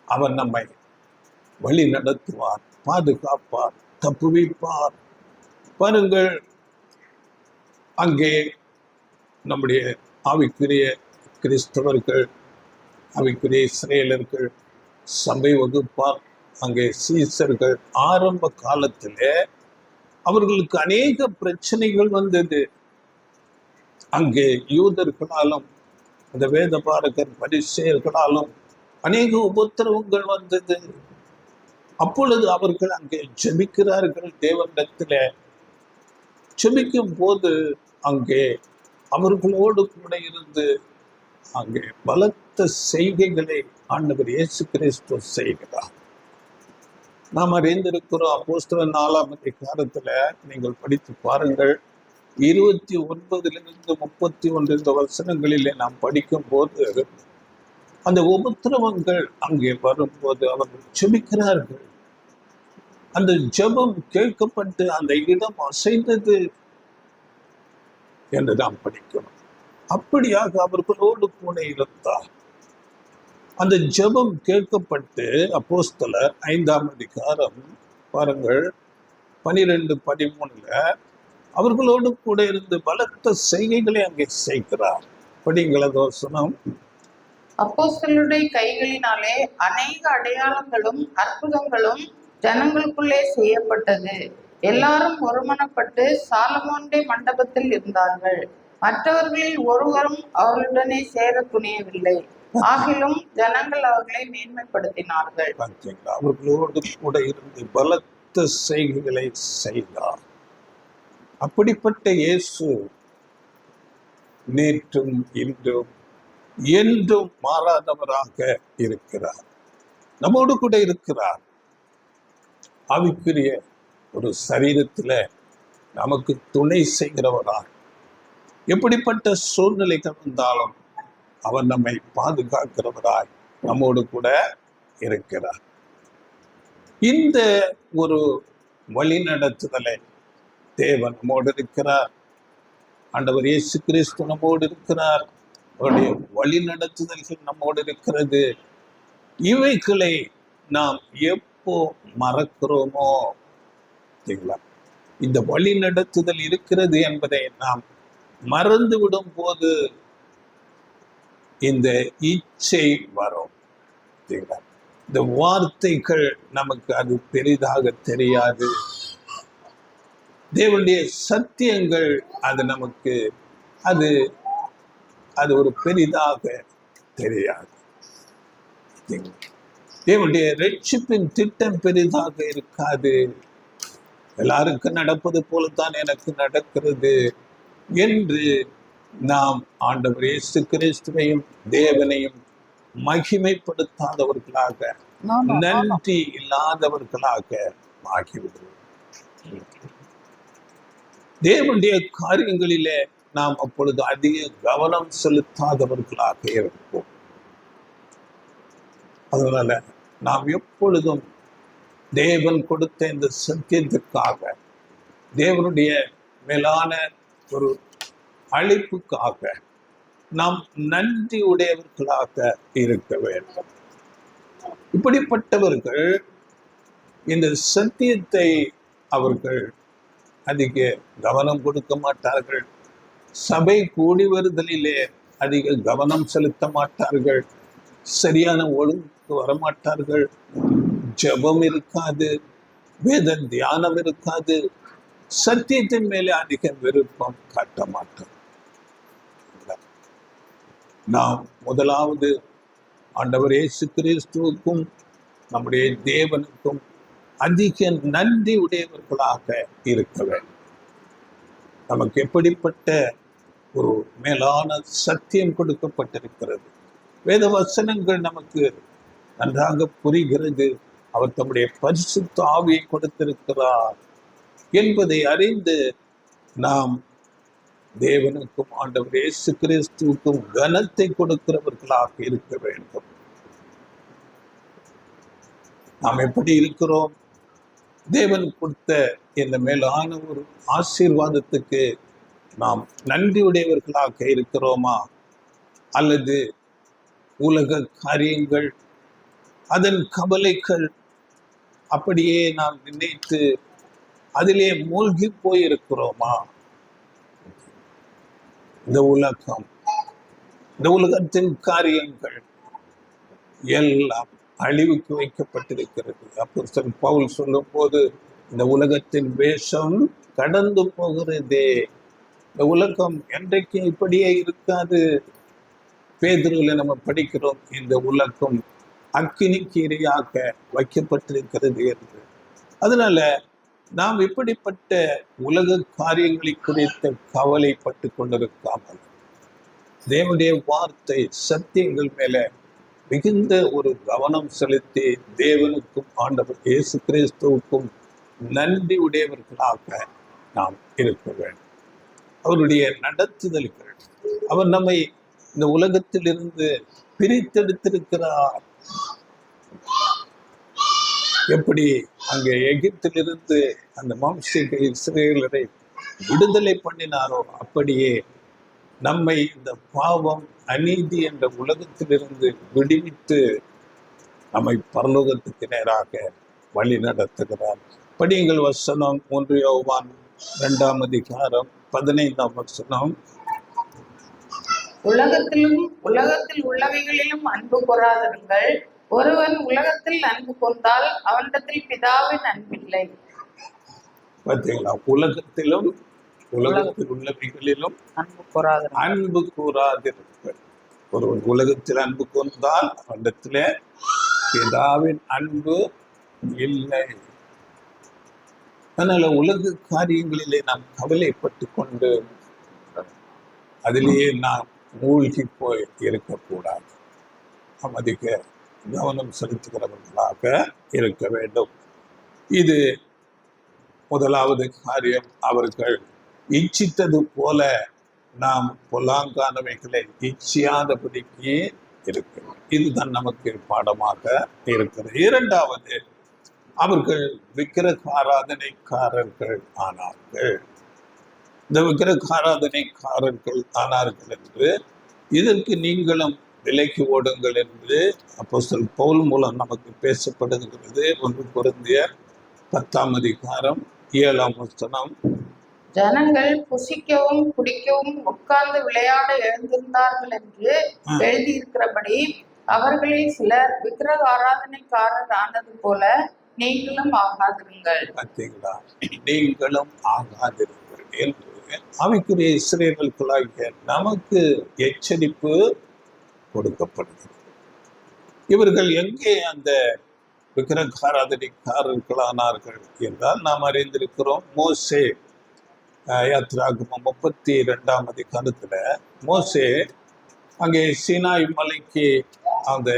அவர் நம்மை வழி நடத்துவார், பாதுகாப்பார், தப்புவிப்பார். பாருங்கள், அங்கே நம்முடைய ஆவிக்குரிய கிறிஸ்தவர்கள், ஆவிக்குரிய இஸ்ரேலர்கள் சபை வகுப்பார். அங்கே சீசர்கள் ஆரம்ப காலத்திலே அவர்களுக்கு அநேக பிரச்சனைகள் வந்தது. அங்கே யூதர்களாலும் அந்த வேத பாரகர் பரிசேயர்களாலும் அநேக உபத்திரவங்கள் வந்தது. அப்பொழுது அவர்கள் அங்கே ஜெபிக்கிறார்கள். தேவனிடத்துல ஜெபிக்கும் போது அங்கே அவர்களோடு கூட இருந்து அங்கே பலத்த செய்கைகளை ஆண்டவர் இயேசு கிறிஸ்து செய்கிறார். நாம் அறிந்திருக்கிறோம். அப்போஸ்தலர் 4ஆம் அதிகாரத்துல நீங்கள் படித்து பாருங்கள். 29 31 இந்த வசனங்களிலே நாம் படிக்கும் போது அந்த உபத்திரவங்கள் அங்கே வரும்போது அவர்கள் ஜெபிக்கிறார்கள். அந்த ஜெபம் கேட்கப்பட்டு அந்த இடம் அசைந்தது என்று நாம் படிக்கிறோம். அப்படியாக அவர்களோடு கூட இருந்தார். அந்த ஜெபம் கேட்கப்பட்டு அப்போஸ்தலர் 5ஆம் அதிகாரம் பாருங்கள் 12 13 அவர்களோடு கூட இருந்து பலத்த செய்கைகளை அங்கே செய்கிறார். படிங்கள தோசனம். அப்போஸ்தலருடைய கைகளினாலே அநேக அடையாளங்களும் அற்புதங்களும் ஜனங்களுக்குள்ளே செய்யப்பட்டது. எல்லாரும் ஒருமனப்பட்டு சாலமோனுடைய மண்டபத்தில் இருந்தார்கள். மற்றவர்களில் ஒருவரும் அவர்களுடனே சேர துணியவில்லை. ஆகிலும் ஜனங்கள் அவர்களை மேன்மைப்படுத்தினார்கள். அவர்களோடு கூட இருந்து பலத்த செய்கைகளை செய்தார். அப்படிப்பட்ட இயேசு நேற்றும் இன்றும் என்றும் மாறாதவராக இருக்கிறார். நம்மோடு கூட இருக்கிறார். ஆவிக்குரிய ஒரு சரீரத்துல நமக்கு துணை செய்கிறவராக எப்படிப்பட்ட சூழ்நிலைகள் வந்தாலும் அவர் நம்மை பாதுகாக்கிறவராய் நம்மோடு கூட இருக்கிறார். இந்த ஒரு வழி நடத்துதலை தேவன் நம்மோடு இருக்கிறார். ஆண்டவர் இயேசு கிறிஸ்து நம்மோடு இருக்கிறார். அவருடைய வழி நடத்துதல்கள் நம்மோடு இருக்கிறது. இவைகளை நாம் எப்போ மறக்கிறோமோ, இந்த வழி நடத்துதல் இருக்கிறது என்பதை நாம் மறந்து விடும் போது இந்த இச்சை வரும். இந்த வார்த்தைகள் நமக்கு அது பெரிதாக தெரியாது. தேவனுடைய சத்தியங்கள் அது நமக்கு அது அது ஒரு பெரிதாக தெரியாது. தேவனுடைய ரட்சிப்பின் திட்டம் பெரிதாக இருக்காது. எல்லாருக்கும் நடப்பது போலத்தான் எனக்கு நடக்கிறது என்று நாம் ஆண்டவர் இயேசு கிறிஸ்துவையும் தேவனையும் மகிமைப்படுத்தாதவர்களாக, நன்றி இல்லாதவர்களாக ஆகிவிடுவோம். தேவனுடைய காரியங்களிலே நாம் அப்பொழுது அதிக கவனம் செலுத்தாதவர்களாக இருப்போம். அதனால நாம் எப்பொழுதும் தேவன் கொடுத்த இந்த சத்தியத்துக்காக, தேவனுடைய மேலான ஒரு அழைப்புக்காக நாம் நன்றி உடையவர்களாக இருக்க வேண்டும். இப்படிப்பட்டவர்கள் இந்த சத்தியத்தை அவர்கள் அதிக கவனம் கொடுக்க மாட்டார்கள். சபை கூடி வருதலிலே அதிக கவனம் செலுத்த மாட்டார்கள். சரியான ஒழுங்கு வரமாட்டார்கள். ஜெபம் இருக்காது, வேத தியானம் இருக்காது, சத்தியத்தின் மேலே அதிக விருப்பம் காட்ட மாட்டோம். நாம் முதலாவது ஆண்டவர் இயேசு கிறிஸ்துவுக்கும் நம்முடைய தேவனுக்கும் அதிக நன்றி உடையவர்களாக இருக்க வேண்டும். நமக்கு எப்படிப்பட்ட ஒரு மேலான சத்தியம் கொடுக்கப்பட்டிருக்கிறது. வேத வசனங்கள் நமக்கு நன்றாக புரிகிறது. அவர் தம்முடைய பரிசுத்த ஆவியை கொடுத்திருக்கிறார் என்பதை அறிந்து நாம் தேவனுக்கும் ஆண்டவர் இயேசு கிறிஸ்துவுக்கும் கனத்தை கொடுக்கிறவர்களாக இருக்க வேண்டும். நாம் எப்படி இருக்கிறோம்? தேவன் கொடுத்த இந்த மேலான ஒரு ஆசீர்வாதத்துக்கு நாம் நன்றியுடையவர்களாக இருக்கிறோமா? அல்லது உலக காரியங்கள், அதன் கவலைகள் அப்படியே நாம் நினைத்து அதிலே மூழ்கி போயிருக்கிறோமா? இந்த உலகம், இந்த உலகத்தின் காரியங்கள் எல்லாம் அழிவுக்கு வைக்கப்பட்டிருக்கிறது. அப்போஸ்தலன் பவுல் சொல்லும் போது, இந்த உலகத்தின் வேஷம் கடந்து போகிறதே. இந்த உலகம் என்றைக்கு இப்படியே இருக்காது. பேதுருவில நம்ம படிக்கிறோம், இந்த உலகம் அக்கினிக்கு இரையாக வைக்கப்பட்டிருக்கிறது என்று. அதனால நாம் இப்படிப்பட்ட உலக காரியங்களை குறித்த கவலைப்பட்டு கொண்டிருக்காமல், தேவனுடைய வார்த்தை சத்தியங்கள் மேல மிகுந்த ஒரு கவனம் செலுத்தி தேவனுக்கும் ஆண்டவர் இயேசு கிறிஸ்துவுக்கும் நன்றி உடையவர்களாக நாம் இருக்க வேண்டும். அவருடைய நடத்துதல்கள், அவர் நம்மை இந்த உலகத்திலிருந்து பிரித்தெடுத்திருக்கிறார். எப்படி அங்கே எகிப்திலிருந்து அந்த மாம்சீக இஸ்ரவேலரை விடுதலை பண்ணினாரோ, அப்படியே நம்மை இந்த பாவம் அநீதி என்ற உலகத்திலிருந்து விடுவித்து நம்மை பரலோகத்துக்கு நேராக வழி நடத்துகிறார். படியுங்கள் வசனம் 1 யோவான் 2ஆம் அதிகாரம் 15ஆம் வசனம். உலகத்தில் உள்ளவைகளிலும் அன்பு கூறாதிருங்கள். ஒருவன் உலகத்தில் அன்பு கொண்டால் அவனிடத்தில் பிதாவின் அன்பில்லை. பார்த்தீங்களா? உலகத்தில் உள்ளவைகளிலும் அன்பு கூறாதிருங்கள். ஒருவன் உலகத்தில் அன்பு கொண்டால் அவனிடத்துல பிதாவின் அன்பு இல்லை. அதனால உலக காரியங்களிலே நாம் கவலைப்பட்டு கொண்டு அதிலேயே நாம் மூழ்கி போய் இருக்கக்கூடாது. நாம் அதிக கவனம் செலுத்துகிறவர்களாக இருக்க வேண்டும். இது முதலாவது காரியம். அவர்கள் இச்சித்தது போல நாம் பொல்லாங்கானவைகளை இச்சியாதபடிக்கு இருக்கிறோம். இதுதான் நமக்கு பாடமாக இருக்கிறது. இரண்டாவது, அவர்கள் விக்கிரக ஆராதனைக்காரர்கள் ஆனார்கள். இந்த விக்கிரக ஆராதனைக்காரர்கள் ஆனார்கள் என்று, இதற்கு நீங்களும் விலக்கி ஓடுங்கள் என்று அப்போஸ்தலன் பவுல் மூலம் நமக்கு பேசப்படுகிறது. 1 கொரிந்தியர் 10:7. ஜனங்கள் புசிக்கவும் குடிக்கவும் உட்கார்ந்து விளையாட எழுந்திருந்தார்கள் என்று எழுதியிருக்கிறபடி அவர்களில் சிலர் விக்கிரக ஆராதனைக்காரர் ஆனது போல நீங்களும் ஆகாதிருங்கள். பார்த்தீங்களா? நீங்களும் ஆகாதிருங்கள் என்று ஆவிக்குரிய இஸ்ரவேலர்களாகிய நமக்கு எச்சரிப்பு கொடுக்கப்படுகிறது. இவர்கள் எங்கே அந்த விக்கிரக ஆராதனைக்காரர்களானார்கள் என்றால், நாம் அறிந்திருக்கிறோம். மோசே யாத்திராகமம் 32 மோசே அங்கே சீனாய் மலைக்கு அந்த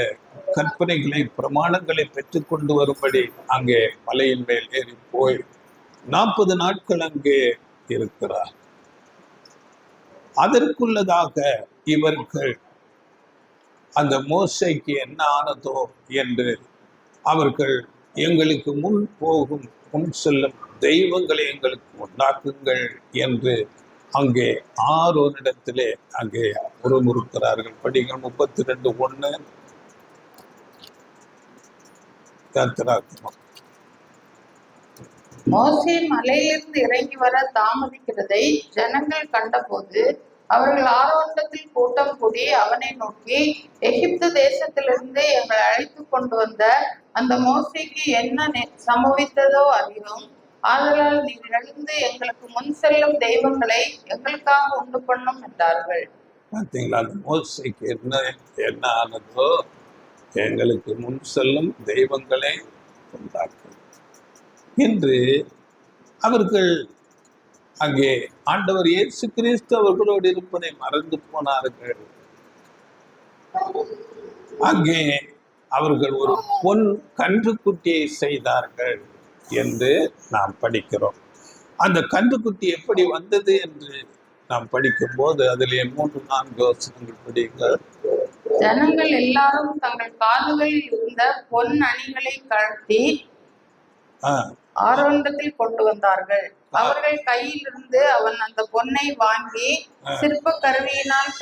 கற்பனைகளை பிரமாணங்களை பெற்றுக்கொண்டு வரும்படி அங்கே மலையின் மேல் ஏறி போய் 40 நாட்கள் அங்கே இருக்கிறார். அதற்குள்ளதாக இவர்கள் அந்த மோசைக்கு என்ன ஆனதோ என்று அவர்கள் எங்களுக்கு முன் போகும் முன் செல்லும் தெய்வங்களை எங்களுக்கு உண்டாக்குங்கள் என்று அங்கே ஆரோனிடத்திலே அங்கே முறுமுறுக்கிறார்கள். படிகள் 32:1 யாத்திராகமம். மோசே மலையிலிருந்து இறங்கி வர தாமதிக்கிறதை ஜனங்கள் கண்டபோது அவர்கள் ஆரோனிடத்தில் கூட்டம் கூடி அவனை நோக்கி, எகிப்து தேசத்திலிருந்து எங்களை அழைத்து கொண்டு வந்த அந்த மோசேக்கு என்ன சம்பவித்ததோ அறியும். ஆதலால் நீர் எழுந்து எங்களுக்கு முன் செல்லும் தெய்வங்களை எங்களுக்காக உண்டு பண்ணும் என்றார்கள். பார்த்தீங்களா? அந்த மோசைக்கு என்ன ஆனதோ எங்களுக்கு முன் செல்லும் தெய்வங்களை உண்டாக்கும் என்று அவர்கள் அங்கே ஆண்டவர் இயேசு கிறிஸ்து அவர்களோடு இருப்பதை மறந்து போனார்கள். அங்கே அவர்கள் ஒரு பொன் கன்றுக்குட்டியை செய்தார்கள் என்று நாம் படிக்கிறோம். அந்த கன்றுக்குட்டி எப்படி வந்தது என்று நாம் படிக்கும் போது அதிலே 3-4 வசனங்கள் படிங்கள். ஜனங்கள் எல்லாரும் தங்கள் காதுகளில் இருந்த பொன் அணிகளை கழட்டி ஆரோனிடத்தில் கொண்டு வந்தார்கள். அவர்கள் கையில் இருந்து அவன் அந்த பொன்னை வாங்கி சிற்ப கருவியினால்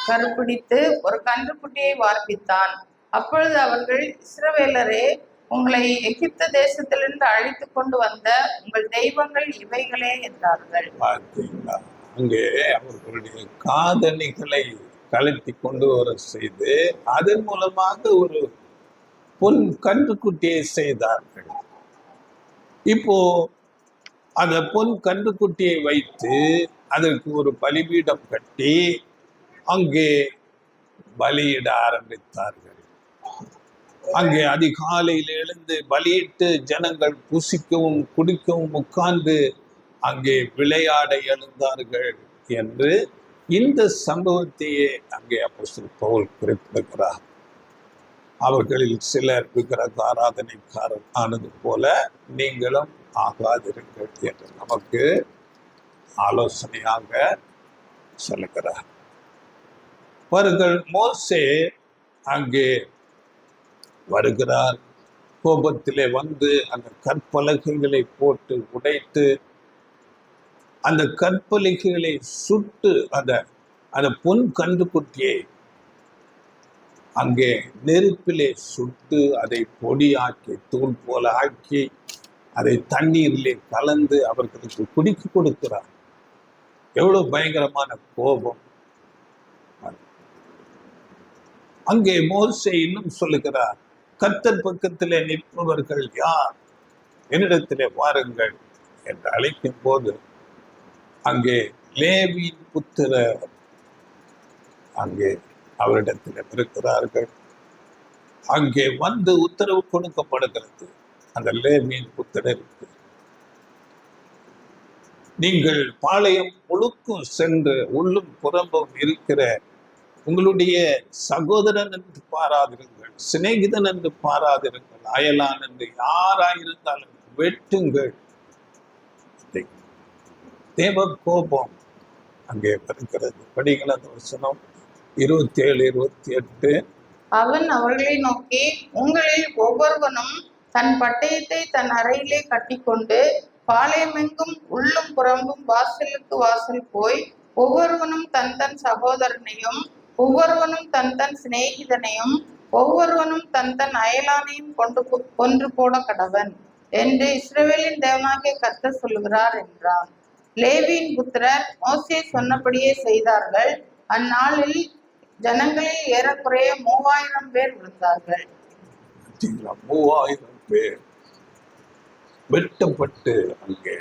கருப்பிடித்து ஒரு கன்றுக்குட்டியை வார்ப்பித்தான். அப்பொழுது அவர்கள், இஸ்ரவேலரே, உங்களை எகிப்து தேசத்திலிருந்து அழைத்து கொண்டு வந்த உங்கள் தெய்வங்கள் இவைகளே என்றார்கள். அங்கே அவர்களுடைய காதணிகளை கலட்டி கொண்டு வர செய்து அதன் மூலமாக ஒரு பொன் கன்றுக்குட்டியை செய்தார்கள். இப்போ அந்த பொன் கன்றுக்குட்டியை வைத்து அதற்கு ஒரு பலிபீடம் கட்டி அங்கே பலியிட ஆரம்பித்தார்கள். அங்கே அதிகாலையில் எழுந்து பலியிட்டு ஜனங்கள் புசிக்கவும் குடிக்கவும் உட்கார்ந்து அங்கே விளையாட எழுந்தார்கள் என்று இந்த சம்பவத்தையே அங்கே அப்போஸ்தலன் பவுல் குறிப்பிடுகிறார். அவர்களில் சிலர் விக்கிரக ஆராதனைக்காரர் ஆனது போல நீங்களும் ஆகாதிருங்கள் என்று நமக்கு ஆலோசனையாக சொல்லுகிறார். அவர்கள் மோசே அங்கே வருகிறார். கோபத்திலே வந்து அந்த கற்பலகைகளை போட்டு உடைத்து அந்த கற்பலகைகளை சுட்டு அந்த பொன் கன்றுக்குட்டியை அங்கே நெருப்பிலே சுட்டு அதை பொடியாக்கி தூள் போல ஆக்கி அதை தண்ணீரிலே கலந்து அவர்களுக்கு குடிக்க கொடுக்கிறார். எவ்வளவு பயங்கரமான கோபம்! அங்கே மோசே இன்னும் சொல்லுகிறார், கர்த்தர் பக்கத்திலே நிற்பவர்கள் யார், என்னிடத்திலே வாருங்கள் என்று அழைக்கும் போது அங்கே லேவியின் புத்திரர் அங்கே அவரிடத்தில் இருக்கிறார்கள். அங்கே வந்து உத்தரவு கொடுக்கப்படுகிறது அந்த லேவியின் புத்திரருக்கு, நீங்கள் பாளையம் முழுக்கும் சென்று உள்ளும் புறம்பும் இருக்கிற உங்களுடைய சகோதரன் என்று பாராதிருங்கள், சிநேகிதன் என்று பாராதிருங்கள், அயலான் என்று யாராயிருந்தாலும் வெட்டுங்கள். தேவ கோபம் அங்கே வருகிறது. படிகள் அந்த வசனம் 27-28. அவன் அவர்களை நோக்கி, உங்களில் ஒவ்வொருவனும் தன் பட்டயத்தை தன் அறையிலே கட்டிக்கொண்டு பாளையமெங்கும் உள்ளும் புறம்பும் வாசலுக்கு வாசல் போய் ஒவ்வொருவனும் தன் தன் சகோதரனையும் ஒவ்வொருவனும் தன் தன் சிநேகிதனையும் ஒவ்வொருவனும் தன் தன் அயலானையும் கொன்று போட கடவன் என்று இஸ்ரவேலின் தேவனாகிய கர்த்தர் சொல்லுகிறார் என்றான். லேவியின் புத்திரர் மோசே சொன்னபடியே செய்தார்கள். அந்நாளில் ஜனங்களில் ஏறக்குறைய 3000 பேர் விழுந்தார்கள். 3000 பேர் வெட்டப்பட்டு அங்கே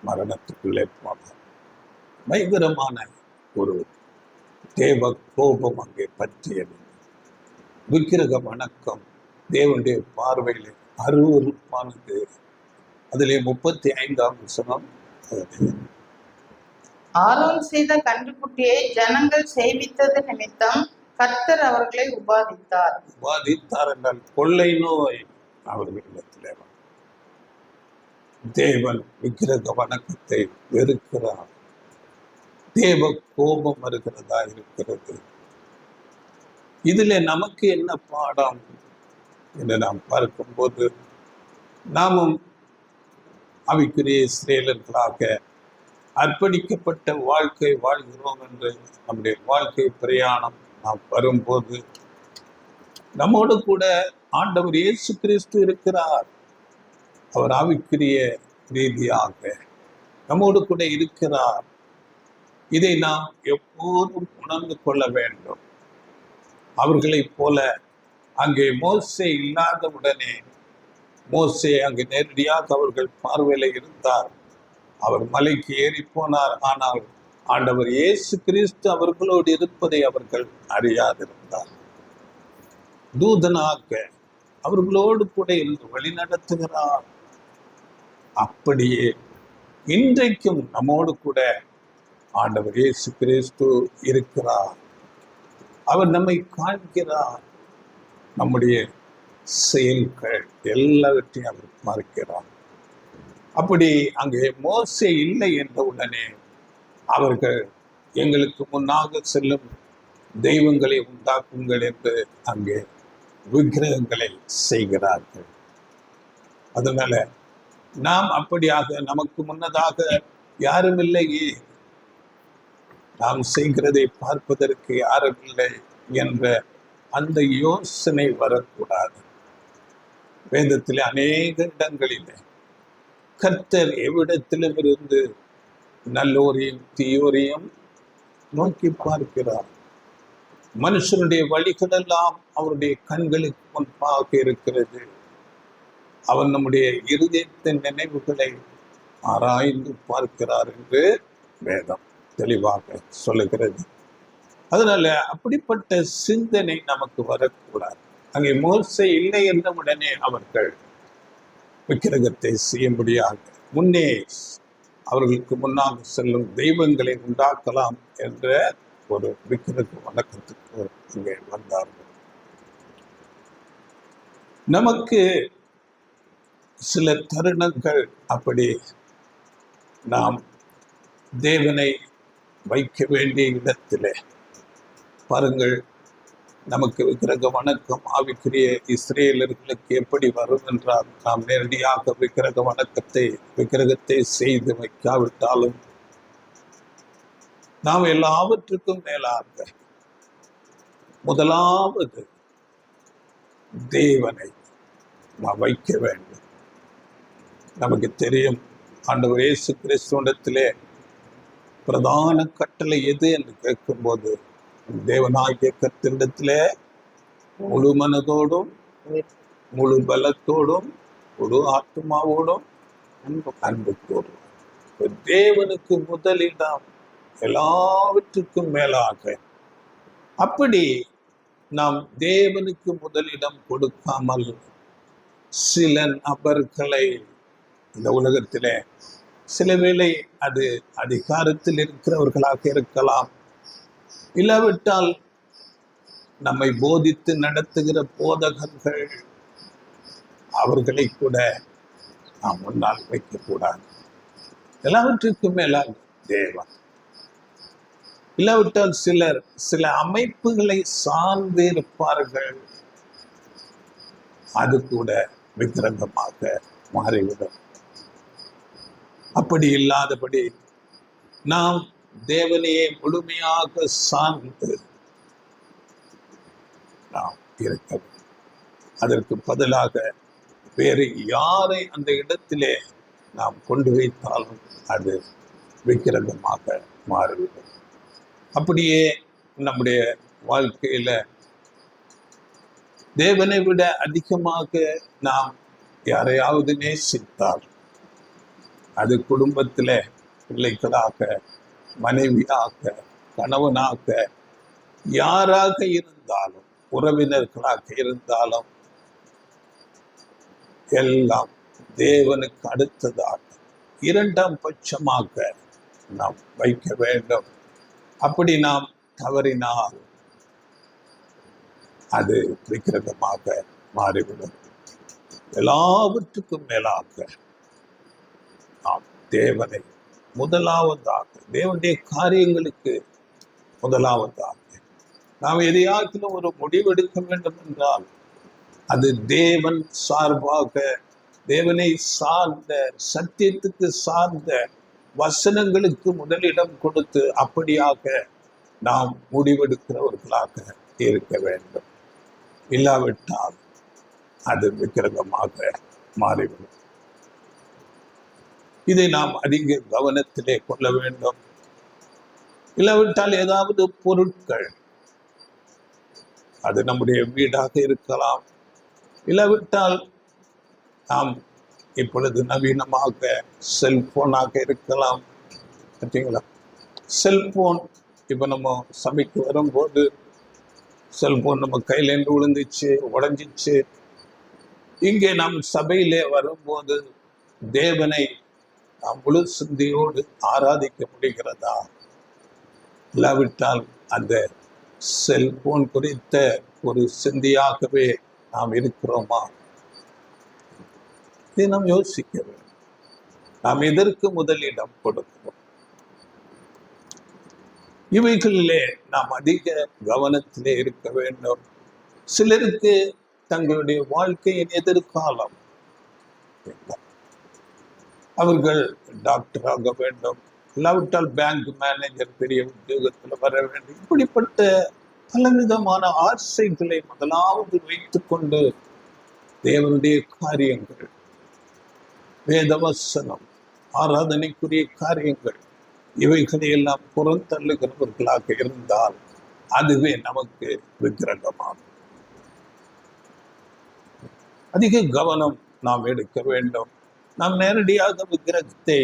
மரணத்துக்குள்ளே போனார். பயங்கரமான ஒரு தேவ கோபம் அங்கே பற்றியது. விக்கிரக வணக்கம் தேவனுடைய பார்வையில் அருவருப்பானது. அதிலே 35ஆம் வசனம், ஆரோன் செய்த கன்றுக்குட்டியை ஜனங்கள் சேவித்தது நிமித்தம் கர்த்தர் அவர்களை உபாதித்தார் என்றால் கொள்ளை நோய் அவர்களிடத்திலே. தேவன் விக்கிரக வணக்கத்தை வெறுக்கிறார். தேவ கோபம் வருகிறதா இருக்கிறது. இதில் நமக்கு என்ன பாடம் என்று நாம் பார்க்கும்போது, நாமும் ஆவிக்குரிய இஸ்ரவேலர்களாக அர்ப்பணிக்கப்பட்ட வாழ்க்கை வாழ்கிறோம் என்று நம்முடைய வாழ்க்கை பிரயாணம் நாம் வரும்போது, நம்மோடு கூட ஆண்டவர் இயேசு கிறிஸ்து இருக்கிறார். அவர் ஆவிக்குரிய ரீதியாக நம்மோடு கூட இருக்கிறார். இதை நாம் எப்போதும் உணர்ந்து கொள்ள வேண்டும். அவர்களைப் போல அங்கே மோசே இல்லாதவுடனே, மோசே அங்கே நேரடியாக அவர்கள் பார்வையில் இருந்தார். அவர் மலைக்கு ஏறி போனார். ஆனால் ஆண்டவர் இயேசு கிறிஸ்து அவர்களோடு இருப்பதை அவர்கள் அறியாதிருந்தார். தூதனாக அவர்களோடு கூட இருந்து வழி நடத்துகிறார். அப்படியே இன்றைக்கும் நம்மோடு கூட ஆண்டவர் இயேசு கிறிஸ்து இருக்கிறார். அவர் நம்மை காண்கிறார். நம்முடைய செயல்கள் எல்லாவற்றையும் அவர் பார்க்கிறார். அப்படி அங்கே மோசே இல்லை என்ற உடனே அவர்கள் எங்களுக்கு முன்னாக செல்லும் தெய்வங்களை உண்டாக்குங்கள் என்று அங்கே விக்கிரகங்களை செய்கிறார்கள். அதனால நாம் அப்படியாக நமக்கு முன்னதாக யாரும் இல்லையே, நாம் செய்கிறதை பார்ப்பதற்கு யாரும் இல்லை என்ற அந்த யோசனை வரக்கூடாது. வேதத்தில் அநேக இடங்களிலே கர்த்தர் எவ்விடத்திலும் இருந்து நல்லோரையும் தீயோரையும் நோக்கி பார்க்கிறார். மனுஷனுடைய வழிகளெல்லாம் அவருடைய கண்களுக்கு முன்பாக இருக்கிறது. அவன் நம்முடைய இருதயத்தின் நினைவுகளை ஆராய்ந்து பார்க்கிறார் என்று வேதம் தெளிவாக சொல்லுகிறது. அதனால அப்படிப்பட்ட சிந்தனை நமக்கு வரக்கூடாது. அங்கே மோசே இல்லை என்ற உடனே அவர்கள் விக்கிரகத்தை செய்யும்படியாக முன்னே அவர்களுக்கு முன்னாக செல்லும் தெய்வங்களை உண்டாக்கலாம் என்ற ஒரு விக்கிரக வணக்கத்துக்கு இங்கே வந்தார்கள். நமக்கு சில தருணங்கள் அப்படி நாம் தேவனை வைக்க வேண்டிய இடத்திலே பாருங்கள், நமக்கு விக்கிரக வணக்கம் ஆவிக்குரிய இஸ்ரேலர்களுக்கு எப்படி வரும் என்றால், நாம் நேரடியாக விக்கிரகத்தை செய்து வைக்காவிட்டாலும் நாம் எல்லாவற்றுக்கும் மேலாக முதலாவது தேவனை நாம் வைக்க வேண்டும். நமக்கு தெரியும், ஆண்டவர் இயேசு கிறிஸ்துவிடத்திலே பிரதான கட்டளை எது என்று கேட்கும்போது, தேவனாகிய கர்த்தரிடத்திலே முழு மனதோடும் முழு பலத்தோடும் முழு ஆத்மாவோடும் அன்புத்தோடும் தேவனுக்கு முதலிடம், எல்லாவற்றுக்கும் மேலாக. அப்படி நாம் தேவனுக்கு முதலிடம் கொடுக்காமல் சில நபர்களை இந்த உலகத்திலே, சில வேளை அது அதிகாரத்தில் இருக்கிறவர்களாக இருக்கலாம், இல்லாவிட்டால் நம்மை போதித்து நடத்துகிற போதகர்கள், அவர்களை கூட நாம் முன்னால் வைக்கக்கூடாது. எல்லாவற்றுக்கும் மேலாக தேவன். இல்லாவிட்டால் சில அமைப்புகளை சார்ந்து இருப்பார்கள். அது கூட விக்கிரகமாக மாறிவிடும். அப்படி இல்லாதபடி நாம் தேவனையே முழுமையாக சார்ந்து நாம் இருக்க வேண்டும். அதற்கு பதிலாக வேறு யாரை அந்த இடத்திலே நாம் கொண்டு வைத்தாலும் அது விக்கிரகமாக மாறிவிடும். அப்படியே நம்முடைய வாழ்க்கையில தேவனை விட அதிகமாக நாம் யாரையாவது நேசித்தால் அது குடும்பத்தில பிள்ளைகளாக, மனைவியாக, கணவனாக, யாராக இருந்தாலும், உறவினர்களாக இருந்தாலும் எல்லாம் தேவனுக்கு அடுத்ததாக இரண்டாம் பட்சமாக நாம் வைக்க வேண்டும். அப்படி நாம் தவறினால் அது விக்கிரகமாக மாறிவிடும். எல்லாவற்றுக்கும் மேலாக நாம் தேவனை முதலாவதாக, தேவனுடைய காரியங்களுக்கு முதலாவதாக நாம் எதையாச்சும் ஒரு முடிவெடுக்க வேண்டும் என்றால் அது தேவன் சார்பாக, தேவனை சார்ந்த, சத்தியத்துக்கு சார்ந்த வசனங்களுக்கு முதலிடம் கொடுத்து அப்படியாக நாம் முடிவெடுக்கிறவர்களாக இருக்க வேண்டும். இல்லாவிட்டால் அது விக்கிரகமாக மாறிவிடும். இதை நாம் அதிக கவனத்திலே கொள்ள வேண்டும். இல்லாவிட்டால் ஏதாவது பொருட்கள், அது நம்முடைய வீடாக இருக்கலாம், இல்லாவிட்டால் நாம் இப்பொழுது நவீனமாக செல்போனாக இருக்கலாம். பார்த்தீங்களா, செல்போன் இப்போ நம்ம சபைக்கு வரும்போது செல்போன் நம்ம கையிலேருந்து விழுந்துச்சு, உடஞ்சிச்சு. இங்கே நாம் சபையிலே வரும்போது தேவனை நாம் முழு சிந்தையோடு ஆராதிக்க முடிகிறதா? இல்லாவிட்டால் அந்த செல்போன் குறித்த ஒரு சிந்தையாகவே நாம் இருக்கிறோமா? இதை நாம் யோசிக்க வேண்டும். நாம் எதற்கு முதலிடம் கொடுக்கிறோம்? இவைகளிலே நாம் அதிக கவனத்திலே இருக்க வேண்டும். சிலருக்கு தங்களுடைய வாழ்க்கையின் எதிர்காலம், அவர்கள் டாக்டர் ஆக வேண்டும், இல்லாவிட்டால் பேங்க் மேனேஜர், பெரிய உத்தியோகத்தில் வர வேண்டும். இப்படிப்பட்ட பலவிதமான ஆசைகளை முதலாவது வைத்துக்கொண்டு தேவனுடைய காரியங்கள், வேதவசனம், ஆராதனைக்குரிய காரியங்கள், இவைகளை எல்லாம் புறந்தள்ளுகிறவர்களாக இருந்தால் அதுவே நமக்கு விக்கிரகமாகும். அதிக கவனம் நாம் எடுக்க வேண்டும். நாம் நேரடியாக விக்கிரகத்தை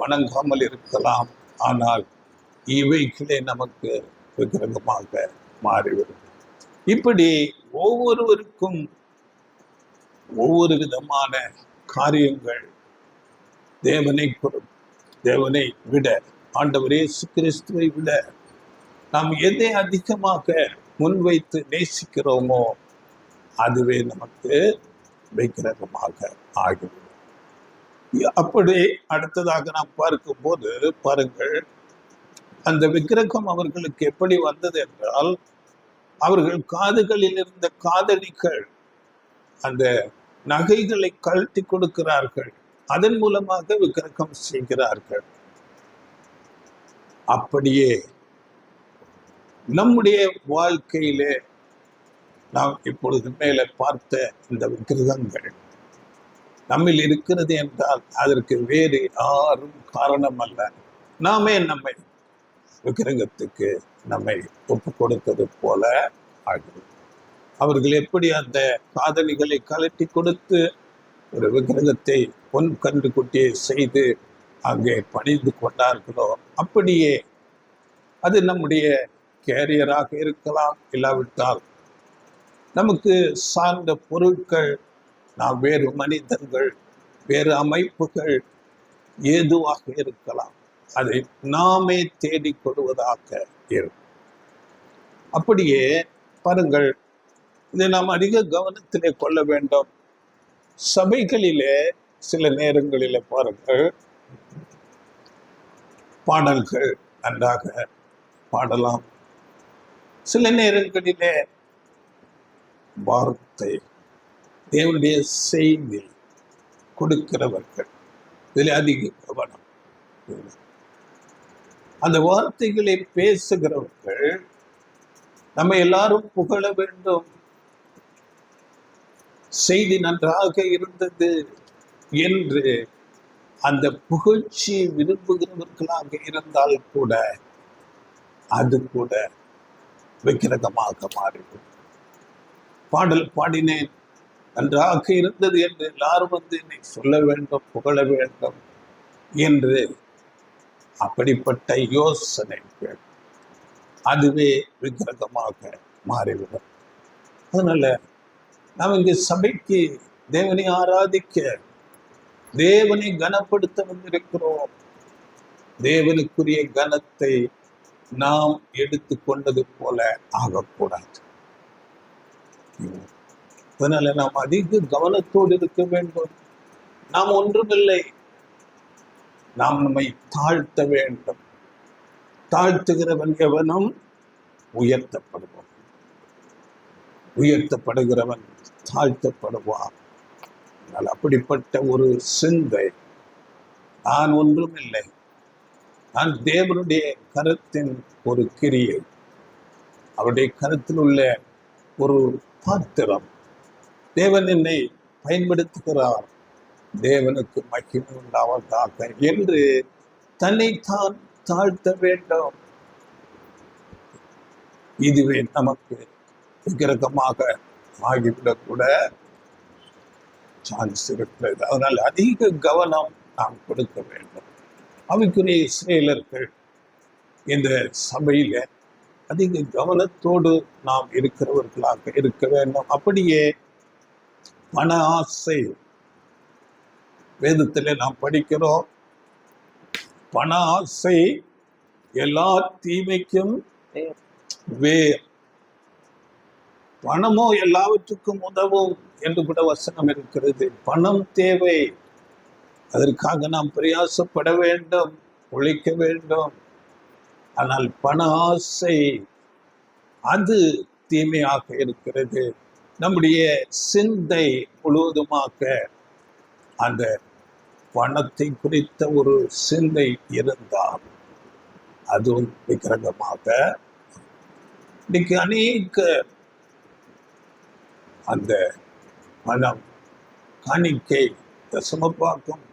வணங்காமல் இருக்கலாம், ஆனால் இவைகளே நமக்கு விக்கிரகமாக மாறிவிடும். இப்படி ஒவ்வொருவருக்கும் ஒவ்வொரு விதமான காரியங்கள் தேவனை விட, ஆண்டவர் இயேசு கிறிஸ்துவை விட நாம் எதை அதிகமாக முன்வைத்து நேசிக்கிறோமோ அதுவே நமக்கு விக்கிரகமாக ஆகிவிடும். அப்படி அடுத்ததாக நாம் பார்க்கும்போது பாருங்கள், அந்த விக்கிரகம் அவர்களுக்கு எப்படி வந்தது என்றால், அவர்கள் காதுகளில் இருந்த காதணிகள், அந்த நகைகளை கழட்டி கொடுக்கிறார்கள், அதன் மூலமாக விக்கிரகம் செய்கிறார்கள். அப்படியே நம்முடைய வாழ்க்கையிலே நாம் இப்பொழுது மேலே பார்த்த இந்த விக்கிரகங்கள் நம்மில் இருக்கிறது என்றால் அதற்கு வேறு யாரும் காரணம் அல்ல, நாமே நம்மை விக்கிரகத்துக்கு நம்மை ஒப்பு கொடுத்தது போல ஆகிறது. அவர்கள் எப்படி அந்த காதணிகளை கழட்டி கொடுத்து ஒரு விக்கிரகத்தை பொன் கன்று குட்டியை செய்து அங்கே பணிந்து கொண்டார்களோ, அப்படியே அது நம்முடைய கேரியராக இருக்கலாம், இல்லாவிட்டால் நமக்கு சார்ந்த பொருட்கள், நாம் வேறு மனிதர்கள், வேறு அமைப்புகள் ஏதுவாக இருக்கலாம், அதை நாமே தேடிக் கொள்வதாக இருக்கும். அப்படியே பாருங்கள், இதை நாம் அதிக கவனத்திலே கொள்ள வேண்டும். சபைகளிலே சில நேரங்களிலே பாருங்கள், பாடல்கள் நன்றாக பாடலாம், சில நேரங்களிலே வார்த்தை தேவனுடைய செய்தி கொடுக்கிறவர்கள். இதில் அதிக கவனம். அந்த வார்த்தைகளை பேசுகிறவர்கள் நம்ம எல்லாரும் புகழ வேண்டும், செய்தி நன்றாக இருந்தது என்று அந்த புகழ்ச்சி விரும்புகிறவர்களாக இருந்தால் கூட அது கூட விக்கிரகமாக மாறிவிடும். பாடல் பாடினேன், நன்றாக இருந்தது என்று எல்லாரும் வந்து என்னை சொல்ல வேண்டும், புகழ வேண்டும் என்று அப்படிப்பட்ட யோசனைகள் அதுவே விக்கிரகமாக மாறிவிடும். அதனால நாம் இங்கு சபைக்கு தேவனை ஆராதிக்க, தேவனை கனப்படுத்த வந்திருக்கிறோம். தேவனுக்குரிய கனத்தை நாம் எடுத்து கொண்டது போல ஆகக்கூடாது. அதனால நாம் அதிக கவனத்தோடு இருக்க வேண்டும். நாம் ஒன்றுமில்லை, நாம் நம்மை தாழ்த்த வேண்டும். தாழ்த்துகிறவன் எவனும் உயர்த்தப்படுவான், உயர்த்தப்படுகிறவன் தாழ்த்தப்படுவான். அப்படிப்பட்ட ஒரு சிந்தை, நான் ஒன்றுமில்லை, நான் தேவனுடைய கருத்தின் ஒரு கிரியை, அவருடைய கருத்தில் உள்ள ஒரு பாத்திரம், தேவன் என்னை பயன்படுத்துகிறார், தேவனுக்கு மகிமை உண்டாவதாக என்று தன்னைத்தான் தாழ்த்த வேண்டும். இதுவே நமக்கு விக்கிரகமாக ஆகிவிடக்கூட சான்ஸ் இருக்கிறது. அதனால் அதிக கவனம் நாம் கொடுக்க வேண்டும். அவைக்குரிய இஸ்ரேலர்கள் இந்த சபையில அதிக கவனத்தோடு நாம் இருக்கிறவர்களாக இருக்க வேண்டும். அப்படியே பண ஆசை, வேதத்திலே நாம் படிக்கிறோம், பண ஆசை எல்லா தீமைக்கும் வேர். பணமோ எல்லாவற்றுக்கும் உதவும் என்று கூட வசனம் இருக்கிறது. பணம் தேவை, அதற்காக நாம் பிரயாசப்பட வேண்டும், உழைக்க வேண்டும். ஆனால் பண ஆசை அது தீமையாக இருக்கிறது. நம்முடைய சிந்தை முழுவதுமாக அந்த பணத்தை குறித்த ஒரு சிந்தை இருந்தால் அதுவும் விக்கிரகமாக. இன்னைக்கு அநேக அந்த பணம், காணிக்கை, தசமபாகம்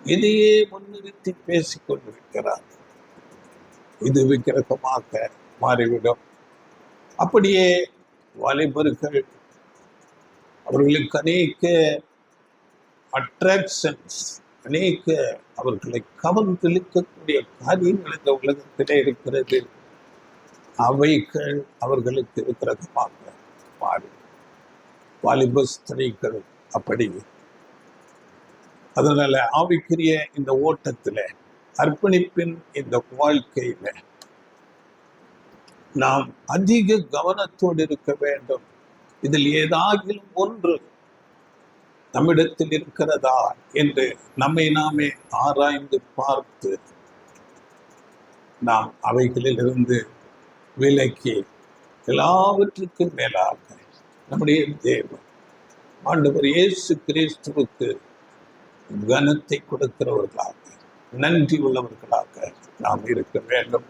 இதையே முன்னிறுத்தி பேசிக் கொண்டிருக்கிறார். இது விக்கிரகமாக மாறிவிடும். அப்படியே வாலிபர்கள், அவர்களுக்கு அநேக அட்ராக்ஷன்ஸ், அநேக அவர்களை கவர்ந்தெழுக்கக்கூடிய காரியங்கள் இந்த உலகத்திலே இருக்கிறது. அவைகள் அவர்களுக்கு விக்கிரகமாக மாறி, வாலிப ஸ்திரீகள் அப்படி. அதனால ஆவிக்குரிய இந்த ஓட்டத்துல, அர்ப்பணிப்பின் இந்த வாழ்க்கையில நாம் அதிக கவனத்தோடு இருக்க வேண்டும். இதில் ஏதாகிலும் ஒன்று நம்மிடத்தில் இருக்கிறதா என்று நம்மை நாமே ஆராய்ந்து பார்த்து நாம் அவைகளிலிருந்து விலக்கி, எல்லாவற்றுக்கும் மேலாக நம்முடைய தேவன் ஆண்டவர் இயேசு கிறிஸ்துவுக்கு கனத்தை கொடுக்கிறவர்களாக, நன்றி உள்ளவர்களாக நாம் இருக்க வேண்டும்.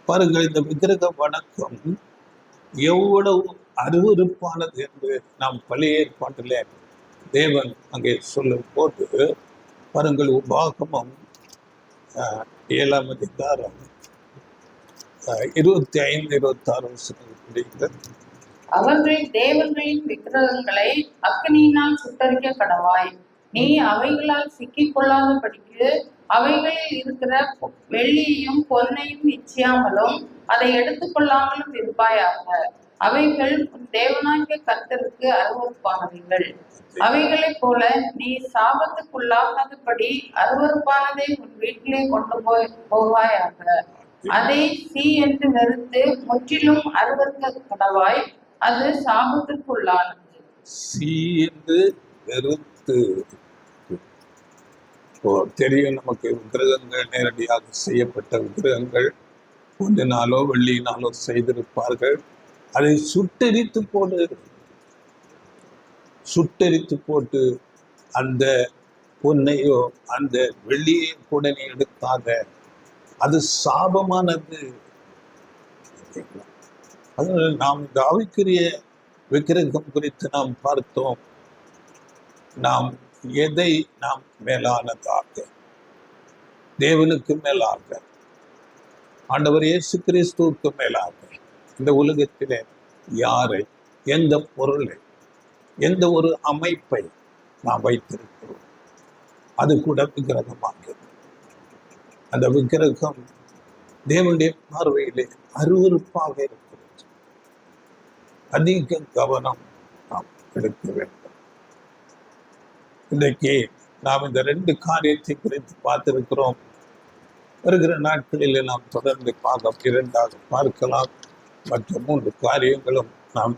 பாருங்கள், இந்த விக்கிரக வணக்கம் எவ்வளவு அருவருப்பானது என்று நாம் பழைய ஏற்பாட்டிலே தேவன் அங்கே சொல்லும் போது பாருங்கள், உபாகமம் 7ஆம் அதிகாரம் 25-26 அவர்கள் தேவர்களின் விக்கிரகங்களை அக்கினியினால் சுட்டரிக்க கடவாய். நீ அவைகளால் சிக்கிக் கொள்ளாதபடிக்கு அவைகளில் இருக்கிற வெள்ளியையும் பொன்னையும் இச்சியாமலும் அதை எடுத்துக்கொள்ளாமலும் இருப்பாயாக. அவைகள் உன் தேவனாகிய கர்த்தருக்கு அருவருப்பானவைகள். அவைகளைப் போல நீ சாபத்துக்குள்ளாகாதபடி அருவருப்பானதை உன் வீட்டிலே கொண்டு போவாயாக. அதை சீ என்று வெறுத்து முற்றிலும் அருவருக்க கடவாய். அது சாபத்திற்குள்ளானது. சீ என்று வெறுத்து. தெரியும் நமக்கு, விக்கிரகங்கள் நேரடியாக செய்யப்பட்ட விக்கிரகங்கள் பொன்னினாலோ வெள்ளியினாலோ செய்திருப்பார்கள். அதை சுட்டெரித்து போடு. சுட்டெரித்து போட்டு அந்த பொன்னையோ அந்த வெள்ளியை கூட நீ எடுக்காத, அது சாபமானது. அதனால நாம் இந்த ஆவிக்குரிய விக்கிரகம் குறித்து நாம் பார்த்தோம். நாம் எதை நாம் மேலானதாக, தேவனுக்கு மேலாக, ஆண்டவர் இயேசு கிறிஸ்துவுக்கு மேலாக இந்த உலகத்திலே யாரை, எந்த பொருளை, எந்த ஒரு அமைப்பை நாம் வைத்திருக்கிறோம், அது கூட விக்கிரகமாகிறது. அந்த விக்கிரகம் தேவனுடைய பார்வையிலே அருவருப்பாக இருக்கிறது. அதிக கவனம் நாம் எடுக்க வேண்டும். இன்றைக்கு நாம் இந்த 2 காரியத்தை குறித்து பார்த்திருக்கிறோம். வருகிற நாட்களில் நாம் தொடர்ந்து இரண்டாக பார்க்கலாம். மற்ற 3 காரியங்களும் நாம்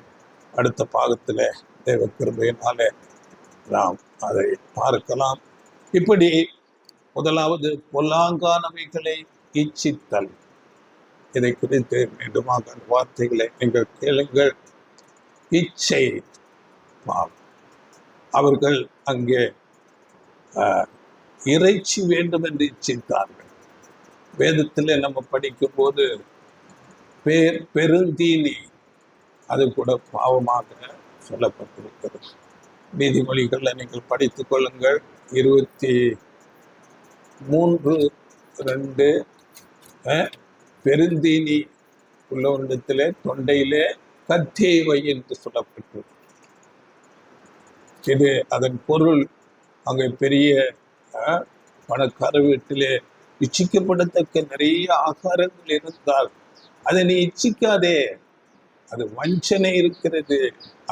அடுத்த பாகத்தில் தேவ கிருபையினாலே நாம் அதை பார்க்கலாம். இப்படி முதலாவது பொல்லாங்கானவைகளை இச்சித்தல். இதை குறித்து மீண்டுமாக வார்த்தைகளை நீங்கள் கேளுங்கள். இச்சை அவர்கள் அங்கே இறைச்சி வேண்டும் என்று இச்சித்தார்கள். வேதத்தில் நம்ம படிக்கும் போது பெருந்தீனி அது கூட பாவமாக சொல்லப்பட்டிருக்கிறது. நீதிமொழிகள்ல நீங்கள் படித்துக் கொள்ளுங்கள். 23:2 பெருந்தீனி உள்ளவனிடத்திலே தொண்டையிலே கத்தியை வை என்று சொல்லப்பட்டது. இது அதன் பொருள். அங்கே பெரிய பணக்கார வீட்டிலே இச்சிக்கப்படத்தக்க நிறைய ஆகாரங்கள் இருந்தால் அதை நீ இச்சிக்காதே, அது வஞ்சனை இருக்கிறது,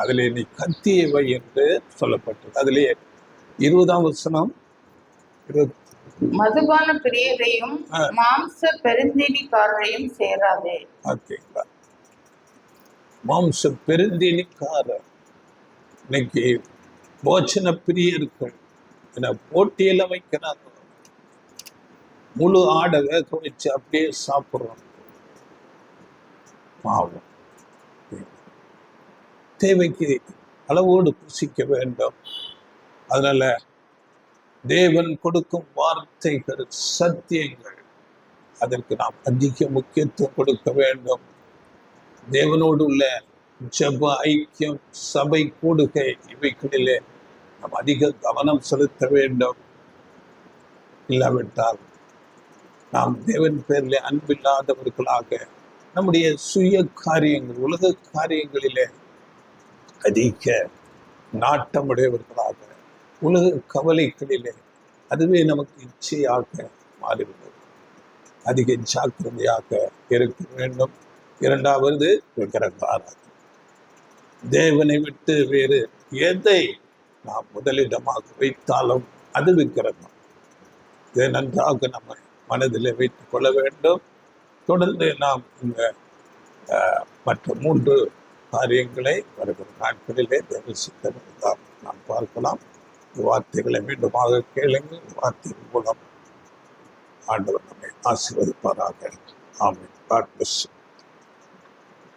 அதிலே நீ கத்தியை வை என்று சொல்லப்பட்டது. அதிலே 20ஆம் வசனம், மதுபான பிரியரையும் மாம்ச பெருந்தீனிக்காரரையும் சேராதே. மாம்ச பெருந்தீனிக்காரர் இன்னைக்கு போஜன பிரியர்கள் என போட்டியெல்லாம் வைக்கிறாங்க. முழு ஆடை வேக வச்சு அப்படியே சாப்பிடுறோம். பாவம். தேவைக்கு அளவோடு புசிக்க வேண்டும். அதனால தேவன் கொடுக்கும் வார்த்தைகள், சத்தியங்கள், அதற்கு நாம் அதிக முக்கியத்துவம் கொடுக்க வேண்டும். தேவனோடு உள்ள ஜெப ஐக்கியம், சபை கூடுகை, இவைகளிலே நாம் அதிக கவனம் செலுத்த வேண்டும். இல்லாவிட்டால் நாம் தேவன் பேரிலே அன்பில்லாதவர்களாக நம்முடைய சுய காரியங்கள், உலக காரியங்களிலே அதிக நாட்டமுடையவர்களாக, உலக கவலைகளிலே அதுவே நமக்கு இச்சையாக மாறிவிடும். அதிக ஜாக்கிரதையாக இருக்க வேண்டும். 2வது விக்கிரகாராதனை. தேவனை விட்டு வேறு எதை நாம் முதலிடமாக வைத்தாலும் அது விக்கிரகம். இதை நன்றாக நம்ம மனதில் வைத்துக் கொள்ள வேண்டும். தொடர்ந்து நாம் இந்த மற்ற 3 காரியங்களை வருகிற நாட்களிலே தேவசித்தம் நாம் பார்க்கலாம். வார்த்தைகளை மீண்டுமாக கேளுங்கள். வார்த்தையின் மூலம் ஆண்டவர் நம்மை ஆசீர்வதிப்பாராக. ஆமென். God bless you.